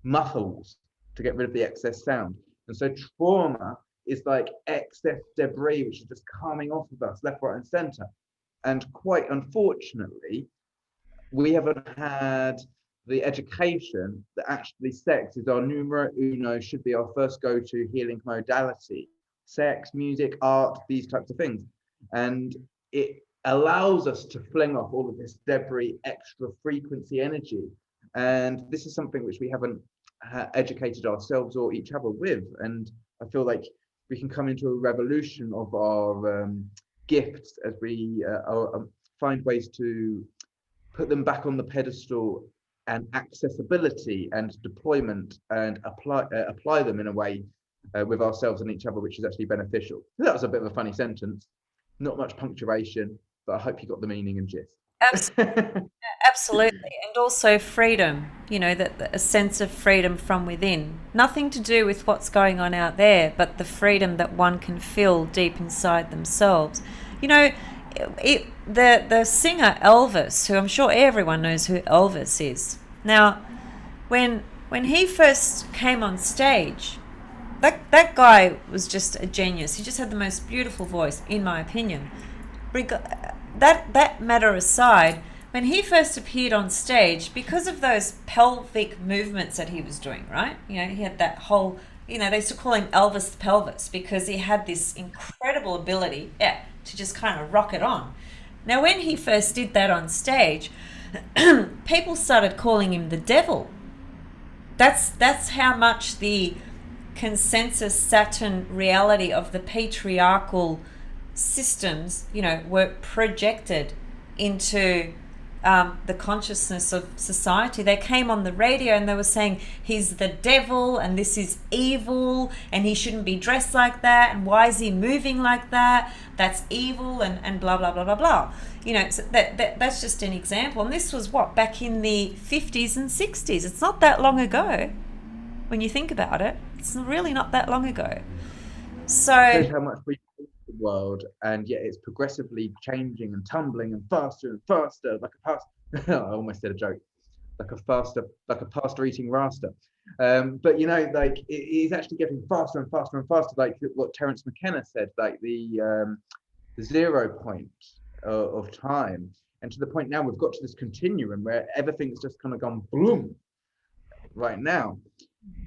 muffles to get rid of the excess sound. And so trauma is like excess debris which is just coming off of us left, right, and center. And quite unfortunately, we haven't had the education that actually sex is our numero uno, should be our first go-to healing modality. Sex, music, art, these types of things. And it allows us to fling off all of this debris, extra frequency energy. And this is something which we haven't educated ourselves or each other with. And I feel like we can come into a revolution of our gifts as we find ways to put them back on the pedestal, and accessibility and deployment, and apply them in a way with ourselves and each other, which is actually beneficial. That was a bit of a funny sentence, not much punctuation, but I hope you got the meaning and gist. Absolutely. And also freedom, that a sense of freedom from within. Nothing to do with what's going on out there, but the freedom that one can feel deep inside themselves. The singer Elvis, who I'm sure everyone knows who Elvis is. Now, when he first came on stage, that guy was just a genius. He just had the most beautiful voice, in my opinion. That matter aside, when he first appeared on stage, because of those pelvic movements that he was doing, right? He had that whole, they used to call him Elvis the Pelvis, because he had this incredible ability, to just kind of rock it on. Now, when he first did that on stage, people started calling him the devil. That's how much the consensus Saturn reality of the patriarchal systems, were projected into the consciousness of society. They came on the radio and they were saying he's the devil and this is evil and he shouldn't be dressed like that, and why is he moving like that, that's evil, and blah blah blah blah blah. So that's just an example. And this was back in the 50s and 60s. It's not that long ago when you think about it. It's really not that long ago. So shows how much we the world, and yet it's progressively changing and tumbling and faster, like a past I almost said a joke, like a pastor eating raster. But like it is actually getting faster and faster and faster, like what Terence McKenna said, like the 0 point of time, and to the point now we've got to this continuum where everything's just kind of gone boom right now.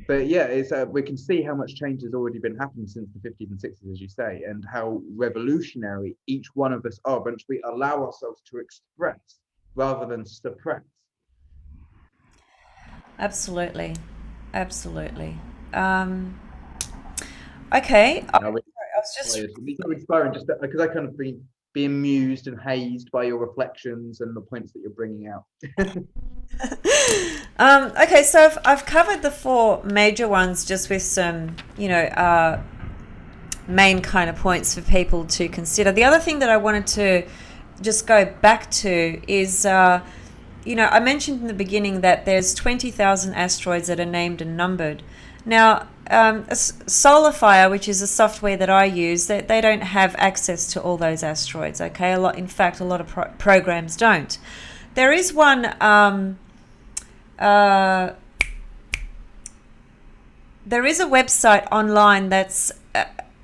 But yeah, it's we can see how much change has already been happening since the 50s and 60s, as you say, and how revolutionary each one of us are once we allow ourselves to express rather than suppress. absolutely. Okay. I was just It's so inspiring, just because I kind of been be amused and hazed by your reflections and the points that you're bringing out. Okay, so I've covered the four major ones just with some, main kind of points for people to consider. The other thing that I wanted to just go back to is, I mentioned in the beginning that there's 20,000 asteroids that are named and numbered. Now, Solarfire, which is a software that I use, they don't have access to all those asteroids. Okay, a lot of programs don't. There is one. There is a website online that's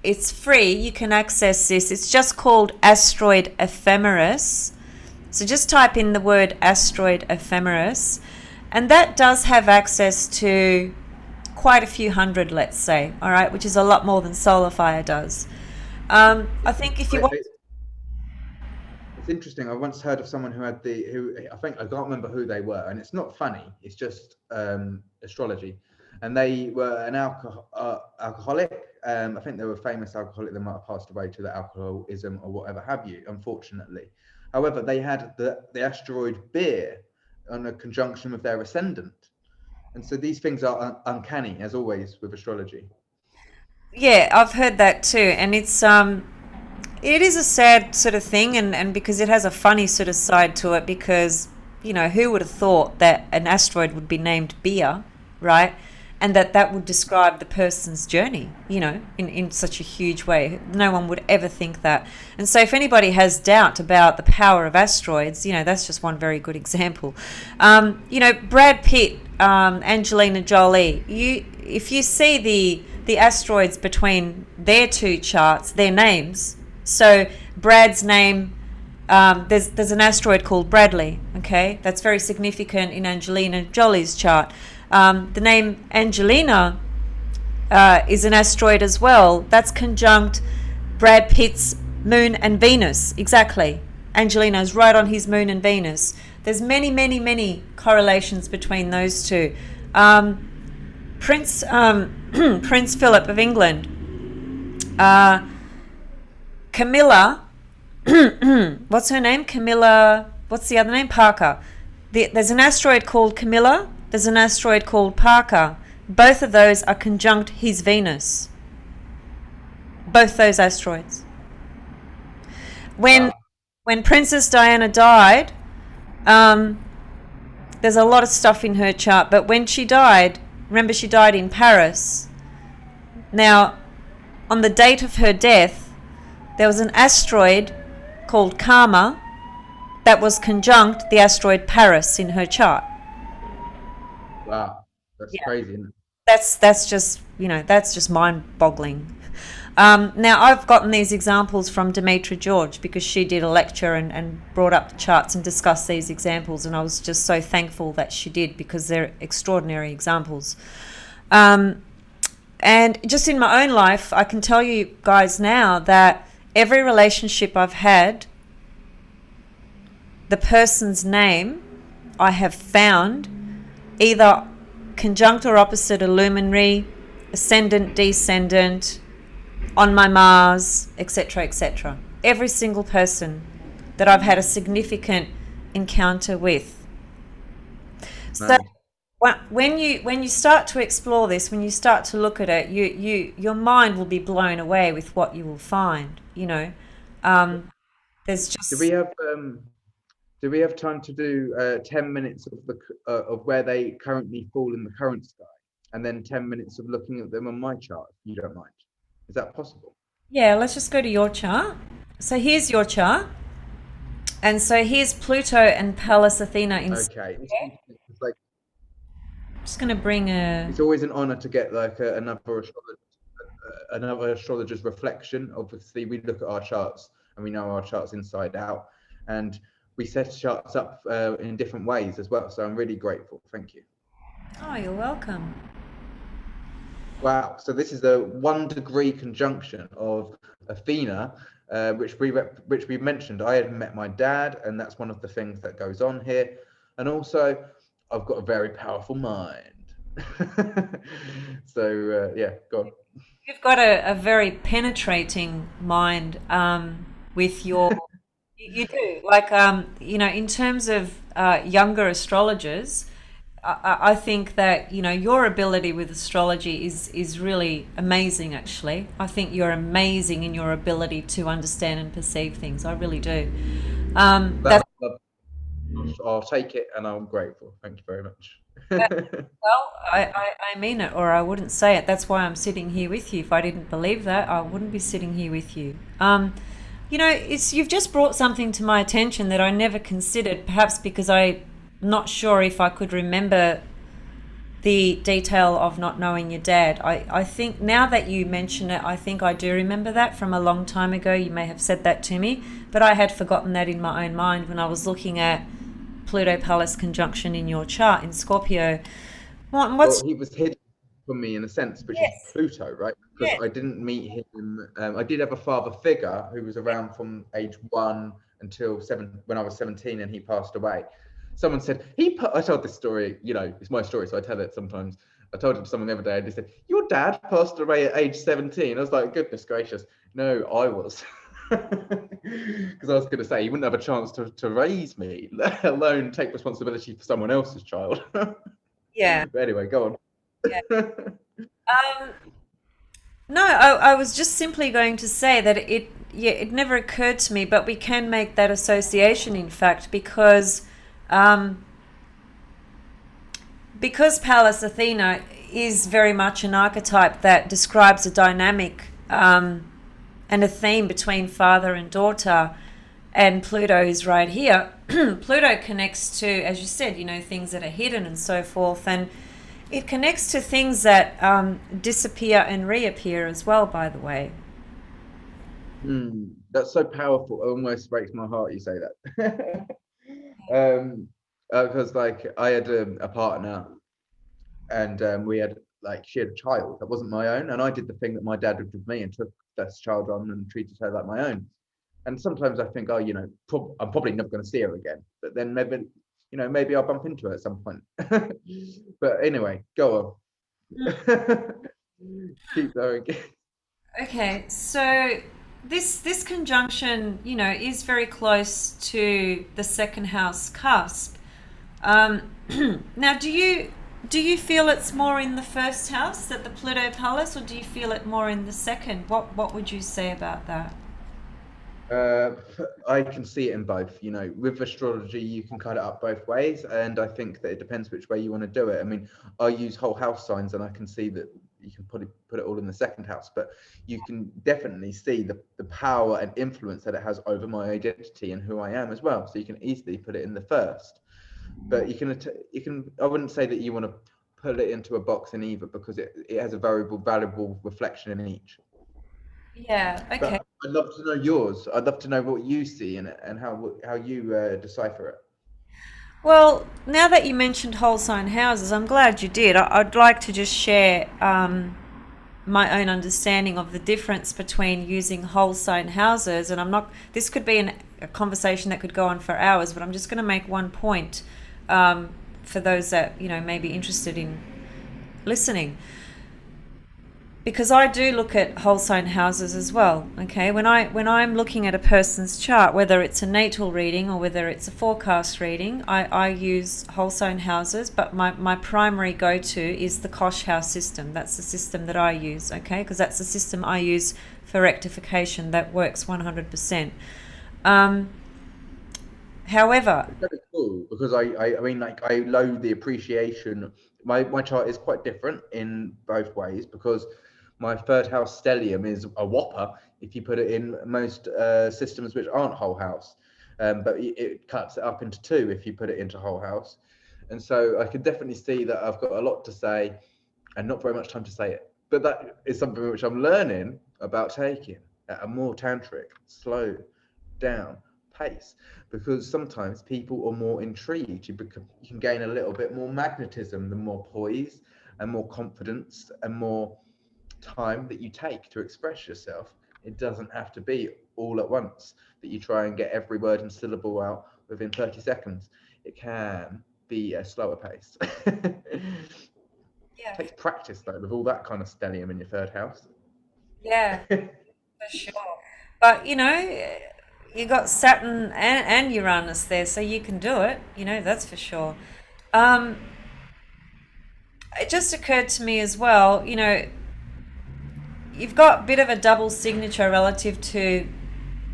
it's free. You can access this. It's just called Asteroid Ephemeris. So just type in the word Asteroid Ephemeris, and that does have access to quite a few hundred, let's say, all right, which is a lot more than Solarfire does. I think if you want... It's interesting. I once heard of someone who had I think, I can't remember who they were, and it's not funny, it's just astrology. And they were an alcoholic. I think they were a famous alcoholic. They might have passed away to the alcoholism or whatever have you, unfortunately. However, they had the asteroid beer on a conjunction with their ascendant. And so these things are uncanny, as always, with astrology. Yeah, I've heard that too. And it is a sad sort of thing, and because it has a funny sort of side to it, because, who would have thought that an asteroid would be named beer, right? And that would describe the person's journey, in such a huge way. No one would ever think that. And so if anybody has doubt about the power of asteroids, that's just one very good example. Brad Pitt, Angelina Jolie, if you see the asteroids between their two charts, their names, so Brad's name, there's an asteroid called Bradley, okay? That's very significant in Angelina Jolie's chart. The name Angelina is an asteroid as well. That's conjunct Brad Pitt's moon and Venus. Exactly. Angelina is right on his moon and Venus. There's many, many, many correlations between those two. Prince Philip of England. Camilla. What's her name? Camilla. What's the other name? Parker. There's an asteroid called Camilla. There's an asteroid called Parker. Both of those are conjunct his Venus. Both those asteroids. When Princess Diana died, there's a lot of stuff in her chart, but when she died, remember she died in Paris. Now, on the date of her death, there was an asteroid called Karma that was conjunct the asteroid Paris in her chart. Wow, that's crazy, isn't it? That's just mind-boggling. Now, I've gotten these examples from Demetra George because she did a lecture and brought up the charts and discussed these examples, and I was just so thankful that she did because they're extraordinary examples. And just in my own life, I can tell you guys now that every relationship I've had, the person's name I have found either conjunct or opposite a luminary, ascendant, descendant, on my Mars, etc., etc. Every single person that I've had a significant encounter with. So when you start to explore this, when you start to look at it, your mind will be blown away with what you will find. There's just... Do we have time to do 10 minutes of where they currently fall in the current sky, and then 10 minutes of looking at them on my chart, if you don't mind? Is that possible? Yeah, let's just go to your chart. So here's your chart. And so here's Pluto and Pallas Athena in... Okay. It's like... I'm just going to bring a... It's always an honor to get like another astrologer's reflection. Obviously, we look at our charts and we know our charts inside out. And we set charts up in different ways as well. So I'm really grateful. Thank you. Oh, you're welcome. Wow. So this is the 1 degree conjunction of Athena, which we mentioned. I had met my dad, and that's one of the things that goes on here. And also, I've got a very powerful mind. So yeah, go on. You've got a very penetrating mind with your You do. Like, in terms of younger astrologers, I think that, your ability with astrology is really amazing, actually. I think you're amazing in your ability to understand and perceive things. I really do. That That's I'll take it, and I'm grateful. Thank you very much. Well, I mean it, or I wouldn't say it. That's why I'm sitting here with you. If I didn't believe that, I wouldn't be sitting here with you. You've just brought something to my attention that I never considered, perhaps because I'm not sure if I could remember the detail of not knowing your dad. I think now that you mention it, I think I do remember that from a long time ago. You may have said that to me, but I had forgotten that in my own mind when I was looking at Pluto Palace conjunction in your chart in Scorpio. Well, What's he was hidden from me in a sense, which is Yes, Pluto, right? Because yes. I didn't meet him. I did have a father figure who was around from age 1 until 7 when I was 17, and he passed away. Someone said I told this story. It's my story, so I tell it sometimes. I told it to someone the other day, and they said, "Your dad passed away at age 17." I was like, "Goodness gracious, no, I was." Because I was going to say he wouldn't have a chance to raise me, let alone take responsibility for someone else's child. Yeah. But anyway, go Yeah. on. Um, no, I was just simply going to say that it never occurred to me, but we can make that association, in fact, um, because Pallas Athena is very much an archetype that describes a dynamic and a theme between father and daughter, and Pluto is right here. Pluto connects to, as you said, things that are hidden and so forth, and it connects to things that disappear and reappear as well, by the way. That's so powerful. It almost breaks my heart you say that. um, because like I had a partner, and we had like she had a child that wasn't my own, and I did the thing that my dad would with me and took that child on and treated her like my own. And sometimes I think, oh, I'm probably never going to see her again. But then maybe I'll bump into her at some point. But anyway, go on. Keep going. Okay, so this conjunction, is very close to the second house cusp. Um, now, do you feel it's more in the first house at the Pluto Palace, or do you feel it more in the second? What would you say about that? Uh, I can see it in both. With astrology, you can cut it up both ways, and I think that it depends which way you want to do it. I mean, I use whole house signs, and I can see that you can put it all in the second house, but you can definitely see the power and influence that it has over my identity and who I am as well. So you can easily put it in the first, but you can. I wouldn't say that you want to put it into a box in either, because it has a very valuable reflection in each. Yeah, okay. But I'd love to know yours. I'd love to know what you see and how you decipher it. Well, now that you mentioned whole sign houses, I'm glad you did. I'd like to just share my own understanding of the difference between using whole sign houses, and I'm not. This could be a conversation that could go on for hours, but I'm just going to make one point for those that may be interested in listening, because I do look at whole sign houses as well. Okay, when I'm looking at a person's chart, whether it's a natal reading or whether it's a forecast reading, I use whole sign houses. But my primary go-to is the Kosh house system. That's the system that I use. Okay, because that's the system I use for rectification. That works 100%. Um, however, It's very cool because I mean, like, I load the appreciation. My chart is quite different in both ways, because my third house stellium is a whopper if you put it in most systems which aren't whole house. But it cuts it up into two if you put it into whole house. And so I can definitely see that I've got a lot to say and not very much time to say it. But that is something which I'm learning about taking at a more tantric, slow down pace, because sometimes people are more intrigued. You can gain a little bit more magnetism, the more poise and more confidence and more time that you take to express yourself. It doesn't have to be all at once that you try and get every word and syllable out within 30 seconds. It can be a slower pace. yeah, Takes practice though, with all that kind of stellium in your third house. yeah, for sure. But you got Saturn and Uranus there, so you can do it. You know, that's for sure. It just occurred to me as well. You know, you've got a bit of a double signature relative to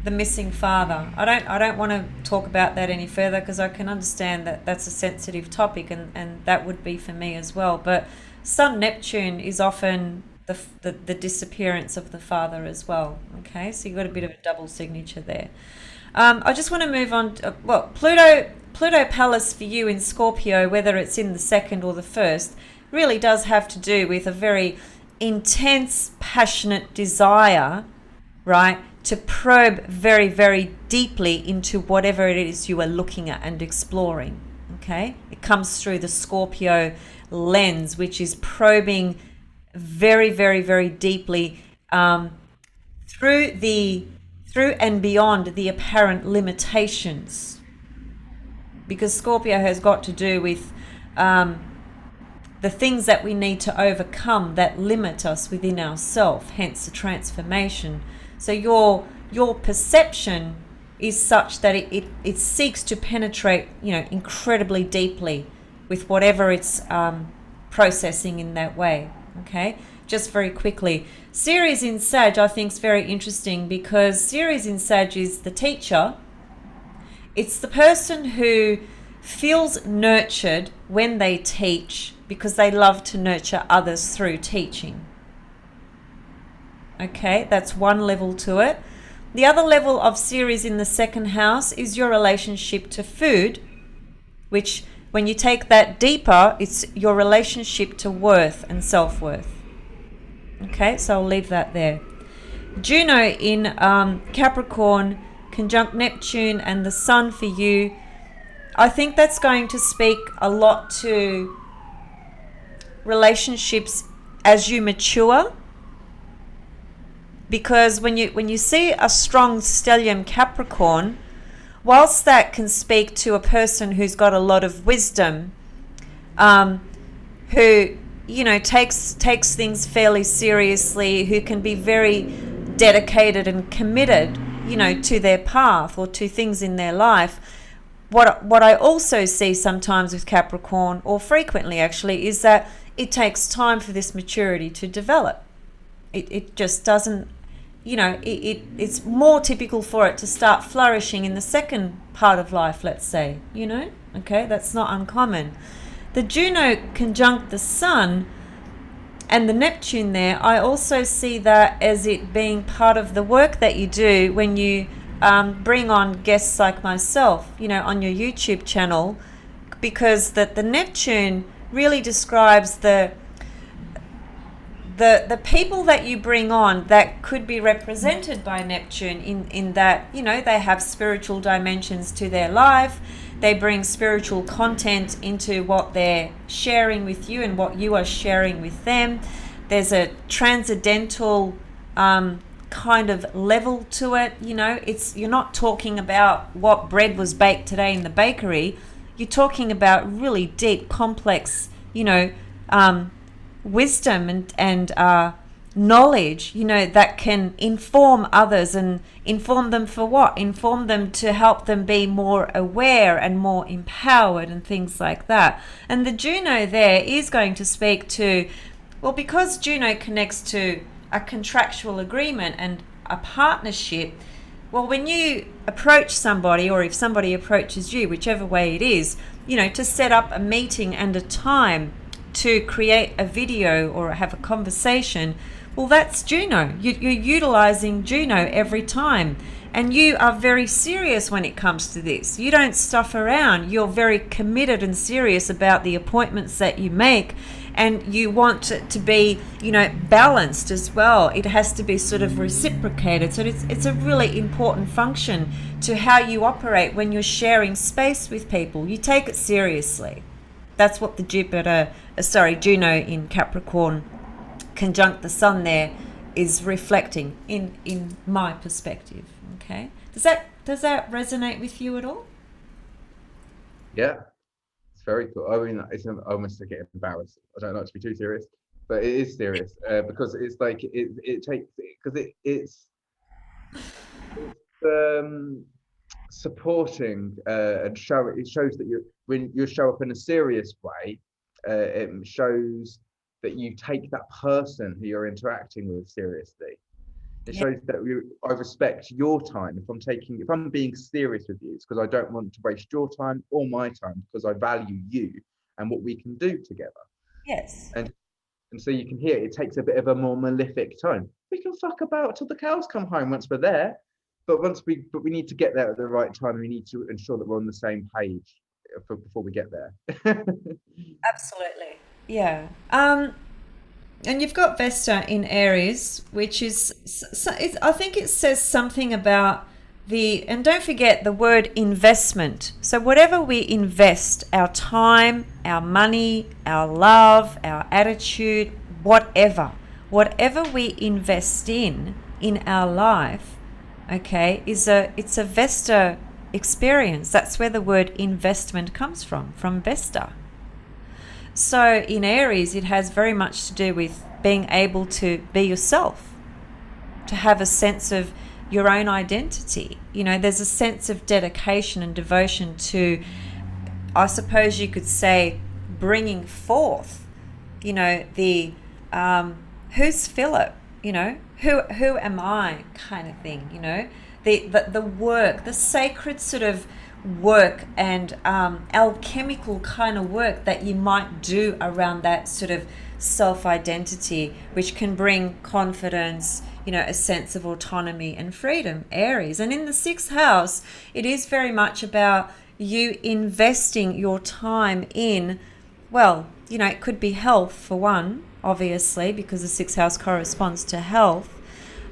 the missing father. I don't want to talk about that any further because I can understand that that's a sensitive topic, and that would be for me as well. But Sun Neptune is often the disappearance of the father as well. Okay, so you've got a bit of a double signature there. I just want to move on. Well, Pluto Palace for you in Scorpio, whether it's in the second or the first, really does have to do with a very intense, passionate desire, right, to probe very, very deeply into whatever it is you are looking at and exploring. Okay, it comes through the Scorpio lens, which is probing very, very, very deeply through and beyond the apparent limitations, because Scorpio has got to do with the things that we need to overcome that limit us within ourselves, hence the transformation. So your perception is such that it seeks to penetrate, you know, incredibly deeply with whatever it's processing in that way. Okay, just very quickly, Ceres in Sag I think is very interesting because Ceres in Sag is the teacher. It's the person who feels nurtured when they teach because they love to nurture others through teaching. Okay, that's one level to it. The other level of Ceres in the second house is your relationship to food, which when you take that deeper, it's your relationship to worth and self-worth. Okay, so I'll leave that there. Juno in Capricorn, conjunct Neptune and the Sun for you. I think that's going to speak a lot to relationships as you mature. Because when you see a strong stellium Capricorn, whilst that can speak to a person who's got a lot of wisdom, who, you know, takes things fairly seriously, who can be very dedicated and committed, you know, to their path or to things in their life. What I also see sometimes with Capricorn, or frequently actually, is that it takes time for this maturity to develop. It just doesn't, you know, it's more typical for it to start flourishing in the second part of life, let's say, you know. Okay, that's not uncommon. The Juno conjunct the Sun and the Neptune there, I also see that as it being part of the work that you do when you bring on guests like myself, you know, on your YouTube channel, because the Neptune really describes the people that you bring on that could be represented by Neptune in that, you know, they have spiritual dimensions to their life. They bring spiritual content into what they're sharing with you and what you are sharing with them. There's a transcendental kind of level to it. You know, you're not talking about what bread was baked today in the bakery. You're talking about really deep, complex, you know, wisdom and knowledge, you know, that can inform others. And inform them for what? Inform them to help them be more aware and more empowered and things like that. And the Juno there is going to speak to, well, because Juno connects to a contractual agreement and a partnership. Well, when you approach somebody, or if somebody approaches you, whichever way it is, you know, to set up a meeting and a time to create a video or have a conversation, well, that's Juno. You're utilizing Juno every time. And you are very serious when it comes to this. You don't stuff around. You're very committed and serious about the appointments that you make. And you want it to be, you know, balanced as well. It has to be sort of reciprocated. So it's a really important function to how you operate when you're sharing space with people. You take it seriously. That's what the Juno in Capricorn conjunct the Sun there is reflecting in my perspective. Okay, does that resonate with you at all? Yeah, it's very cool. I mean, I almost get embarrassed. I don't like to be too serious, but it is serious because it's like it takes, because it's supporting and show it shows that when you show up in a serious way, it shows that you take that person who you're interacting with seriously. It shows that I respect your time. If I'm being serious with you, it's because I don't want to waste your time or my time, because I value you and what we can do together. Yes. And so you can hear it takes a bit of a more malefic tone. We can fuck about till the cows come home once we're there, but we need to get there at the right time. We need to ensure that we're on the same page before we get there. Absolutely. Yeah. And you've got Vesta in Aries, which is, I think it says something about and don't forget the word investment. So whatever we invest, our time, our money, our love, our attitude, whatever we invest in our life, okay, it's a Vesta experience. That's where the word investment comes from Vesta. So in Aries, it has very much to do with being able to be yourself, to have a sense of your own identity. There's a sense of dedication and devotion to, I suppose you could say, bringing forth, the who's Philip, who am I kind of thing, the work, the sacred sort of work and alchemical kind of work that you might do around that sort of self-identity, which can bring confidence, a sense of autonomy and freedom, Aries. And in the 6th house, it is very much about you investing your time in, well, it could be health for one, obviously, because the 6th house corresponds to health.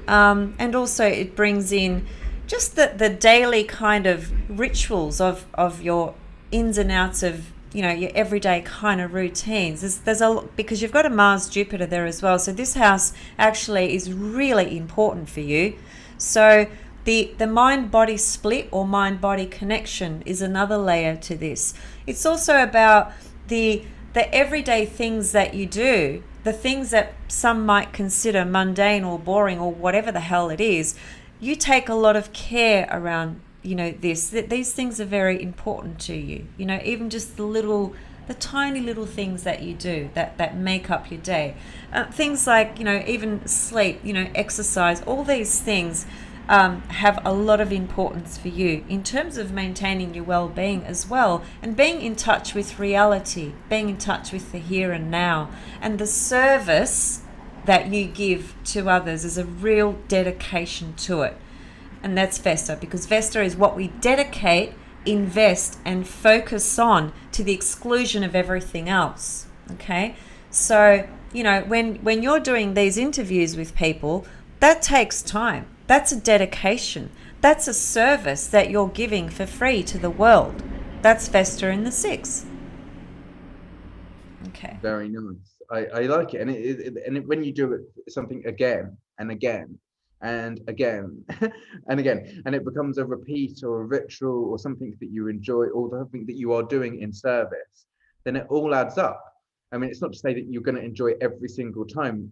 And also it brings in just the daily kind of rituals of your ins and outs of, your everyday kind of routines. There's because you've got a Mars Jupiter there as well. So this house actually is really important for you. So the mind-body split or mind-body connection is another layer to this. It's also about the everyday things that you do, the things that some might consider mundane or boring or whatever the hell it is. You take a lot of care around, these things are very important to you. Even just the tiny little things that you do that make up your day. Things like, even sleep, exercise, all these things have a lot of importance for you in terms of maintaining your well-being as well, and being in touch with reality, being in touch with the here and now, and the service that you give to others is a real dedication to it. And that's Vesta, because Vesta is what we dedicate, invest, and focus on to the exclusion of everything else. Okay? So, when you're doing these interviews with people, that takes time. That's a dedication. That's a service that you're giving for free to the world. That's Vesta in the 6th. Okay. Very nice. I like it, and when you do it something again and again and again and again, and it becomes a repeat or a ritual or something that you enjoy or something that you are doing in service, then it all adds up. I mean, it's not to say that you're going to enjoy it every single time.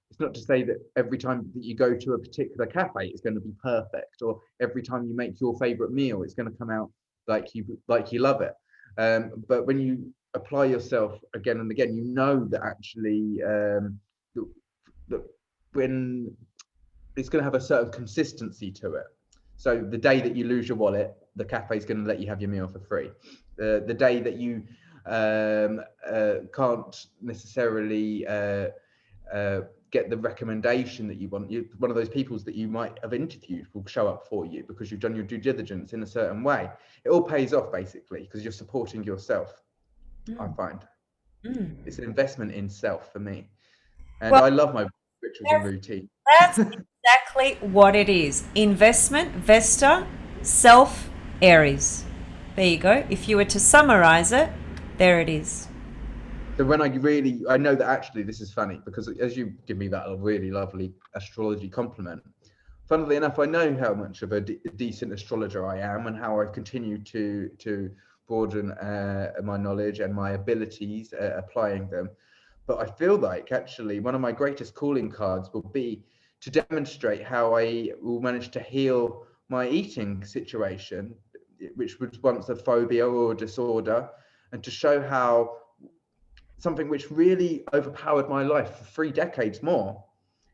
It's not to say that every time that you go to a particular cafe it's going to be perfect, or every time you make your favorite meal it's going to come out like you love it. But when you apply yourself again and again, that actually that when it's going to have a certain consistency to it. So the day that you lose your wallet, the cafe is going to let you have your meal for free. The day that you can't necessarily get the recommendation that you want, one of those people that you might have interviewed will show up for you because you've done your due diligence in a certain way. It all pays off basically because you're supporting yourself. I find it's an investment in self for me, and I love my rituals and routine. That's exactly what it is. Investment, Vesta, self, Aries. There you go. If you were to summarize it, there it is. So when I know that actually this is funny because as you give me that really lovely astrology compliment, funnily enough, I know how much of a decent astrologer I am and how I've continued to broaden my knowledge and my abilities applying them. But I feel like actually one of my greatest calling cards will be to demonstrate how I will manage to heal my eating situation, which was once a phobia or a disorder, and to show how something which really overpowered my life for 3 decades more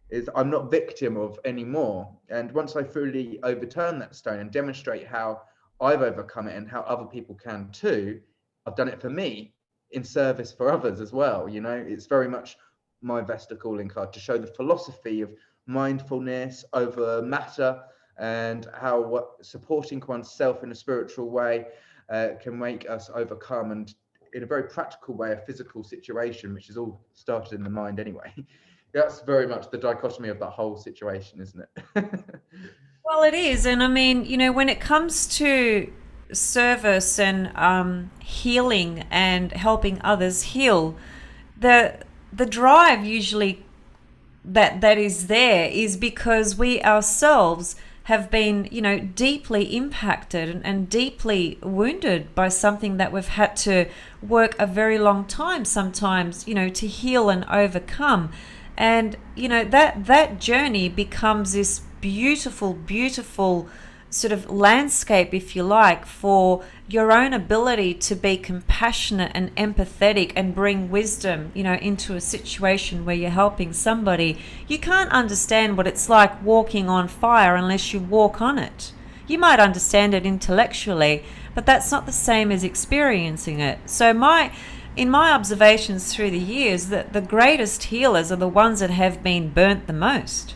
is I'm not victim of anymore. And once I fully overturn that stone and demonstrate how I've overcome it and how other people can too, I've done it for me in service for others as well. You know, it's very much my Vesta calling card to show the philosophy of mindfulness over matter, and how supporting oneself in a spiritual way can make us overcome, and in a very practical way, a physical situation, which is all started in the mind anyway. That's very much the dichotomy of that whole situation, isn't it? Well, it is. And I mean, when it comes to service and healing and helping others heal, the drive usually that is there is because we ourselves have been, deeply impacted and deeply wounded by something that we've had to work a very long time sometimes, to heal and overcome. And, that journey becomes this beautiful, beautiful sort of landscape, if you like, for your own ability to be compassionate and empathetic and bring wisdom, into a situation where you're helping somebody. You can't understand what it's like walking on fire unless you walk on it. You might understand it intellectually, but that's not the same as experiencing it. So in my observations through the years, that the greatest healers are the ones that have been burnt the most.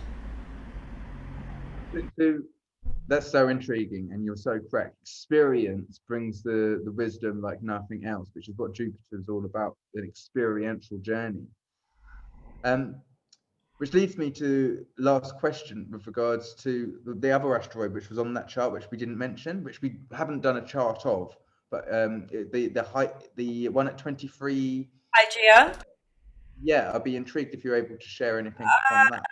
That's so intriguing, and you're so correct. Experience brings the wisdom like nothing else, which is what Jupiter is all about, an experiential journey. Which leads me to last question with regards to the other asteroid, which was on that chart, which we didn't mention, which we haven't done a chart of, but the one at 23. Hi, Gia. Yeah, I'd be intrigued if you're able to share anything on that.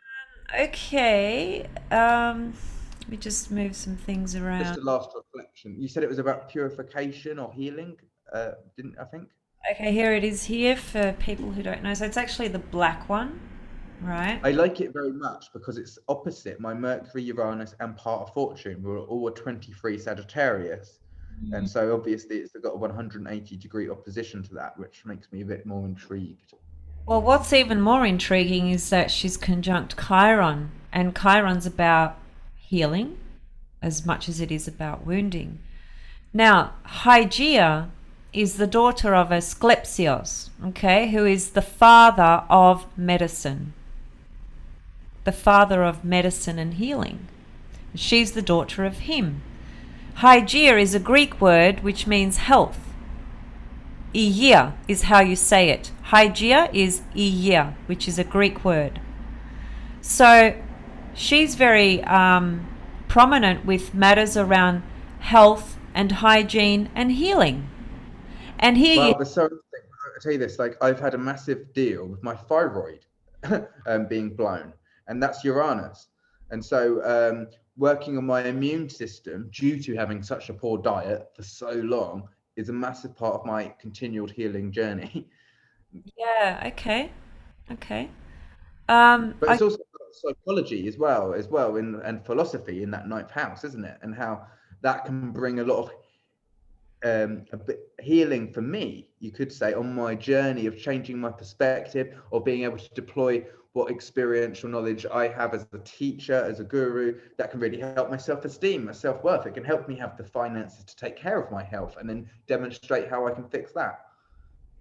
Okay. Let me just move some things around. Just a last reflection. You said it was about purification or healing, didn't I think? Okay, here it is here for people who don't know. So it's actually the black one, right? I like it very much because it's opposite my Mercury, Uranus, and part of Fortune. We're all a 23 Sagittarius. And so obviously it's got a 180-degree opposition to that, which makes me a bit more intrigued. Well, what's even more intriguing is that she's conjunct Chiron, and Chiron's about healing as much as it is about wounding. Now, Hygeia is the daughter of Asclepios, okay, who is the father of medicine. The father of medicine and healing. She's the daughter of him. Hygeia is a Greek word which means health. Υγεία is how you say it. Hygeia is υγεία, which is a Greek word. So she's very prominent with matters around health and hygiene and healing. And here Well, the so I'll tell you this, like I've had a massive deal with my thyroid being blown, and that's Uranus. And so working on my immune system due to having such a poor diet for so long is a massive part of my continual healing journey. yeah, okay. But it's also psychology as well, and philosophy in that ninth house, isn't it? And how that can bring a lot of a bit healing for me, you could say, on my journey of changing my perspective, or being able to deploy what experiential knowledge I have as a teacher, as a guru, that can really help my self-esteem, my self-worth. It can help me have the finances to take care of my health, and then demonstrate how I can fix that.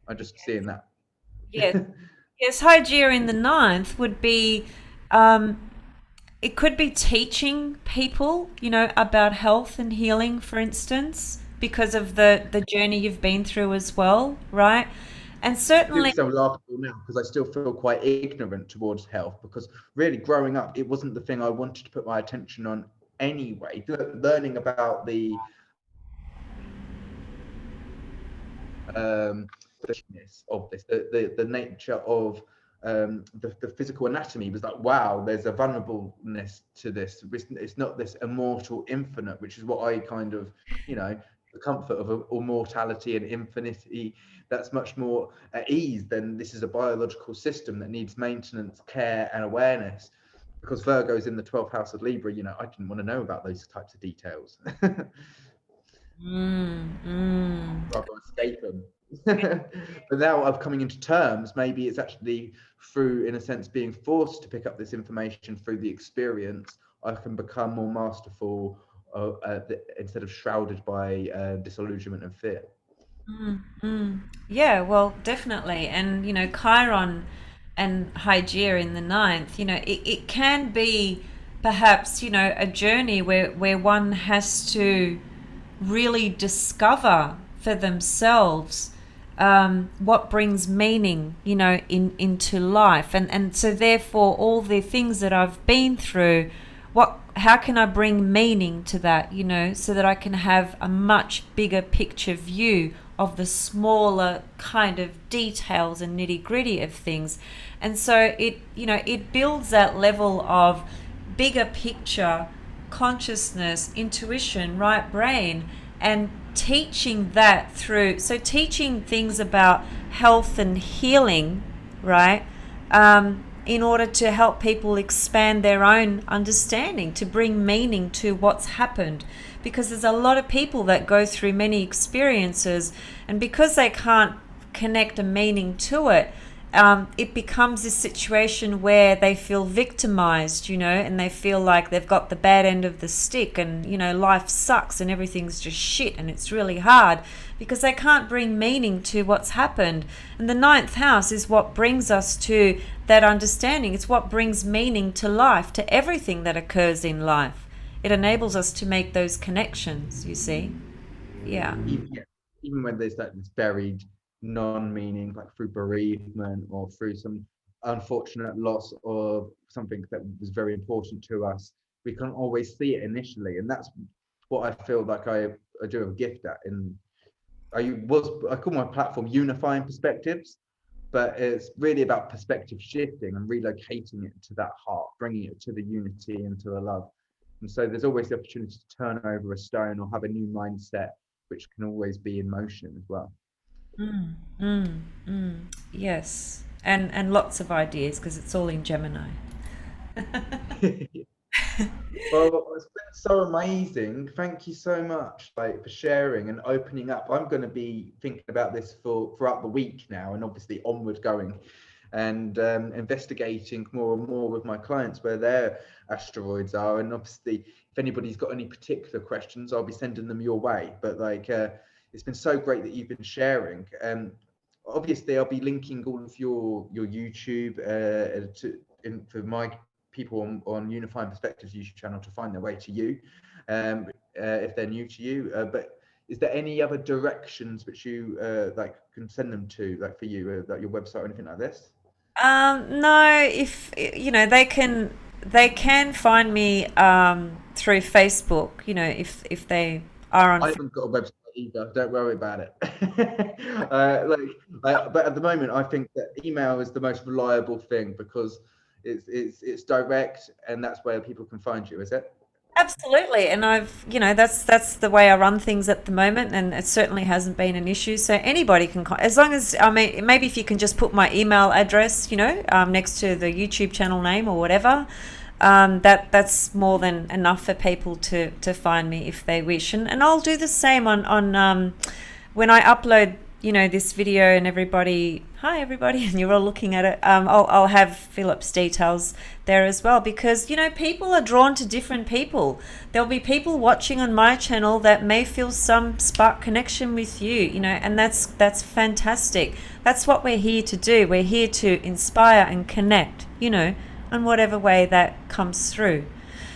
I'm just seeing that. Yes. Yes, Hygeia in the ninth would be, it could be teaching people, about health and healing, for instance, because of the journey you've been through as well, right? And certainly, It's so laughable now because I still feel quite ignorant towards health, because really growing up, it wasn't the thing I wanted to put my attention on anyway. Learning about the of this, the nature of the physical anatomy was like, wow, there's a vulnerableness to this. It's not this immortal infinite, which is what I kind of, the comfort of immortality and infinity, that's much more at ease than this is a biological system that needs maintenance, care, and awareness. because Virgo's in the 12th house of Libra, you know, I didn't want to know about those types of details. Rather escape them. But now I'm coming into terms, maybe it's actually through, in a sense, being forced to pick up this information through the experience, I can become more masterful instead of shrouded by disillusionment and fear. Yeah, well, definitely. And, Chiron and Hygeia in the ninth, it can be perhaps, a journey where one has to really discover for themselves what brings meaning, into life. And so therefore all the things that I've been through, how can I bring meaning to that, so that I can have a much bigger picture view of the smaller kind of details and nitty-gritty of things. And so it builds that level of bigger picture consciousness, intuition, right brain, and teaching that through, so teaching things about health and healing, right, in order to help people expand their own understanding, to bring meaning to what's happened. Because there's a lot of people that go through many experiences, and because they can't connect a meaning to it, it becomes this situation where they feel victimized, and they feel like they've got the bad end of the stick, and, life sucks and everything's just shit and it's really hard because they can't bring meaning to what's happened. And the ninth house is what brings us to that understanding. It's what brings meaning to life, to everything that occurs in life. It enables us to make those connections, you see? Yeah. Even when there's that buried non-meaning, like through bereavement or through some unfortunate loss of something that was very important to us, we can't always see it initially. And that's what I feel like I do have a gift at. And I call my platform Unifying Perspectives, but it's really about perspective shifting and relocating it to that heart, bringing it to the unity and to the love. And so there's always the opportunity to turn over a stone or have a new mindset, which can always be in motion as well. Yes. And lots of ideas because it's all in Gemini. Well, it's been so amazing. Thank you so much, for sharing and opening up. I'm going to be thinking about this throughout the week now, and obviously onward going, and investigating more and more with my clients where their asteroids are. And obviously, if anybody's got any particular questions, I'll be sending them your way. But it's been so great that you've been sharing. Obviously, I'll be linking all of your YouTube for my people on Unifying Perspectives YouTube channel to find their way to you, if they're new to you. But is there any other directions which you can send them to, for you, like your website or anything like this? No, if they can find me through Facebook, if they are on. I haven't got a website either. Don't worry about it. But at the moment, I think that email is the most reliable thing because it's direct, and that's where people can find you. Is it? Absolutely, and that's the way I run things at the moment, and it certainly hasn't been an issue. So anybody can, as long as, I mean, maybe if you can just put my email address, next to the YouTube channel name or whatever, that's more than enough for people to find me if they wish, and I'll do the same on when I upload this video, and hi everybody, and you're all looking at it. I'll have Philip's details there as well, because people are drawn to different people. There'll be people watching on my channel that may feel some spark connection with you, and that's fantastic. That's what we're here to do. We're here to inspire and connect, in whatever way that comes through.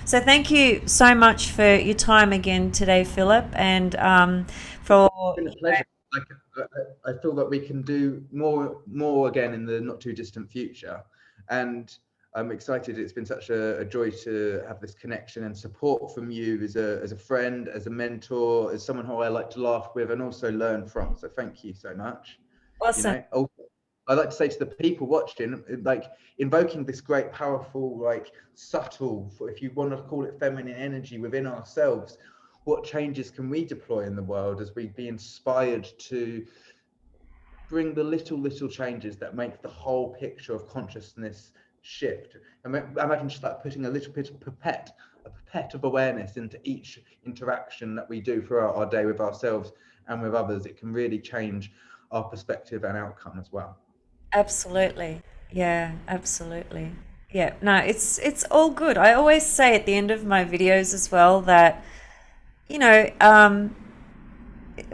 So thank you so much for your time again today, Philip, and for. It's been a pleasure. I feel that we can do more again in the not too distant future, and I'm excited. It's been such a joy to have this connection and support from you as a friend, as a mentor, as someone who I like to laugh with and also learn from. So thank you so much. Awesome. Also, I like to say to the people watching, invoking this great, powerful, subtle, if you want to call it, feminine energy within ourselves. What changes can we deploy in the world as we be inspired to bring the little changes that make the whole picture of consciousness shift. And imagine just like putting a little bit of pipette of awareness into each interaction that we do throughout our day with ourselves and with others. It can really change our perspective and outcome as well. Absolutely. Yeah, absolutely. Yeah, no, it's all good. I always say at the end of my videos as well that, you know,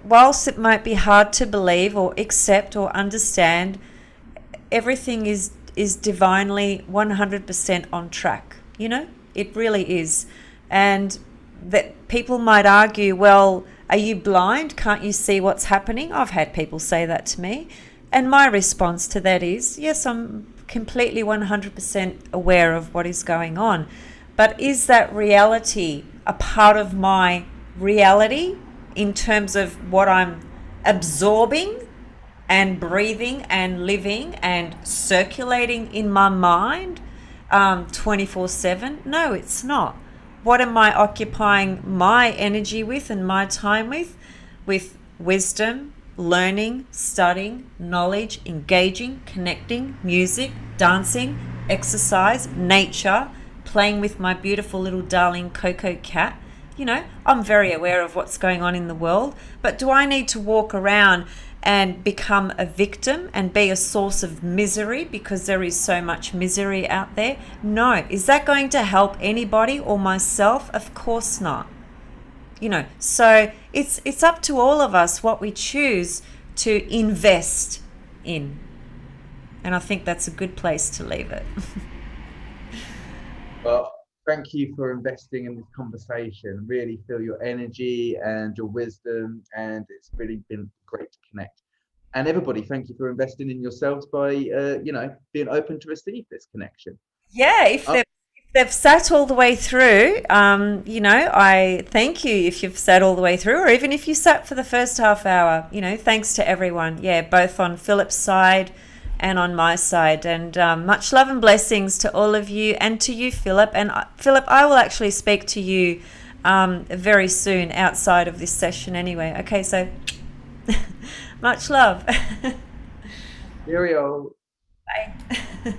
whilst it might be hard to believe or accept or understand, everything is divinely 100% on track. You know, it really is. And that people might argue, well, are you blind? Can't you see what's happening? I've had people say that to me. And my response to that is, yes, I'm completely 100% aware of what is going on. But is that reality a part of my reality in terms of what I'm absorbing and breathing and living and circulating in my mind 24/7? No, it's not. What am I occupying my energy with and my time with? With wisdom, learning, studying, knowledge, engaging, connecting, music, dancing, exercise, nature, playing with my beautiful little darling Coco cat. You know, I'm very aware of what's going on in the world, but do I need to walk around and become a victim and be a source of misery because there is so much misery out there? No. Is that going to help anybody or myself? Of course not. You know, so it's up to all of us what we choose to invest in. And I think that's a good place to leave it. Well, thank you for investing in this conversation. Really feel your energy and your wisdom, and it's really been great to connect. And everybody, thank you for investing in yourselves by, you know, being open to receive this connection. Yeah, if they've sat all the way through, you know, I thank you if you've sat all the way through, or even if you sat for the first half hour, you know, thanks to everyone. Yeah, both on Philip's side and on my side. And much love and blessings to all of you and to you, Philip. And Philip, I will actually speak to you very soon outside of this session anyway. Okay, so much love. Cheerio. Bye.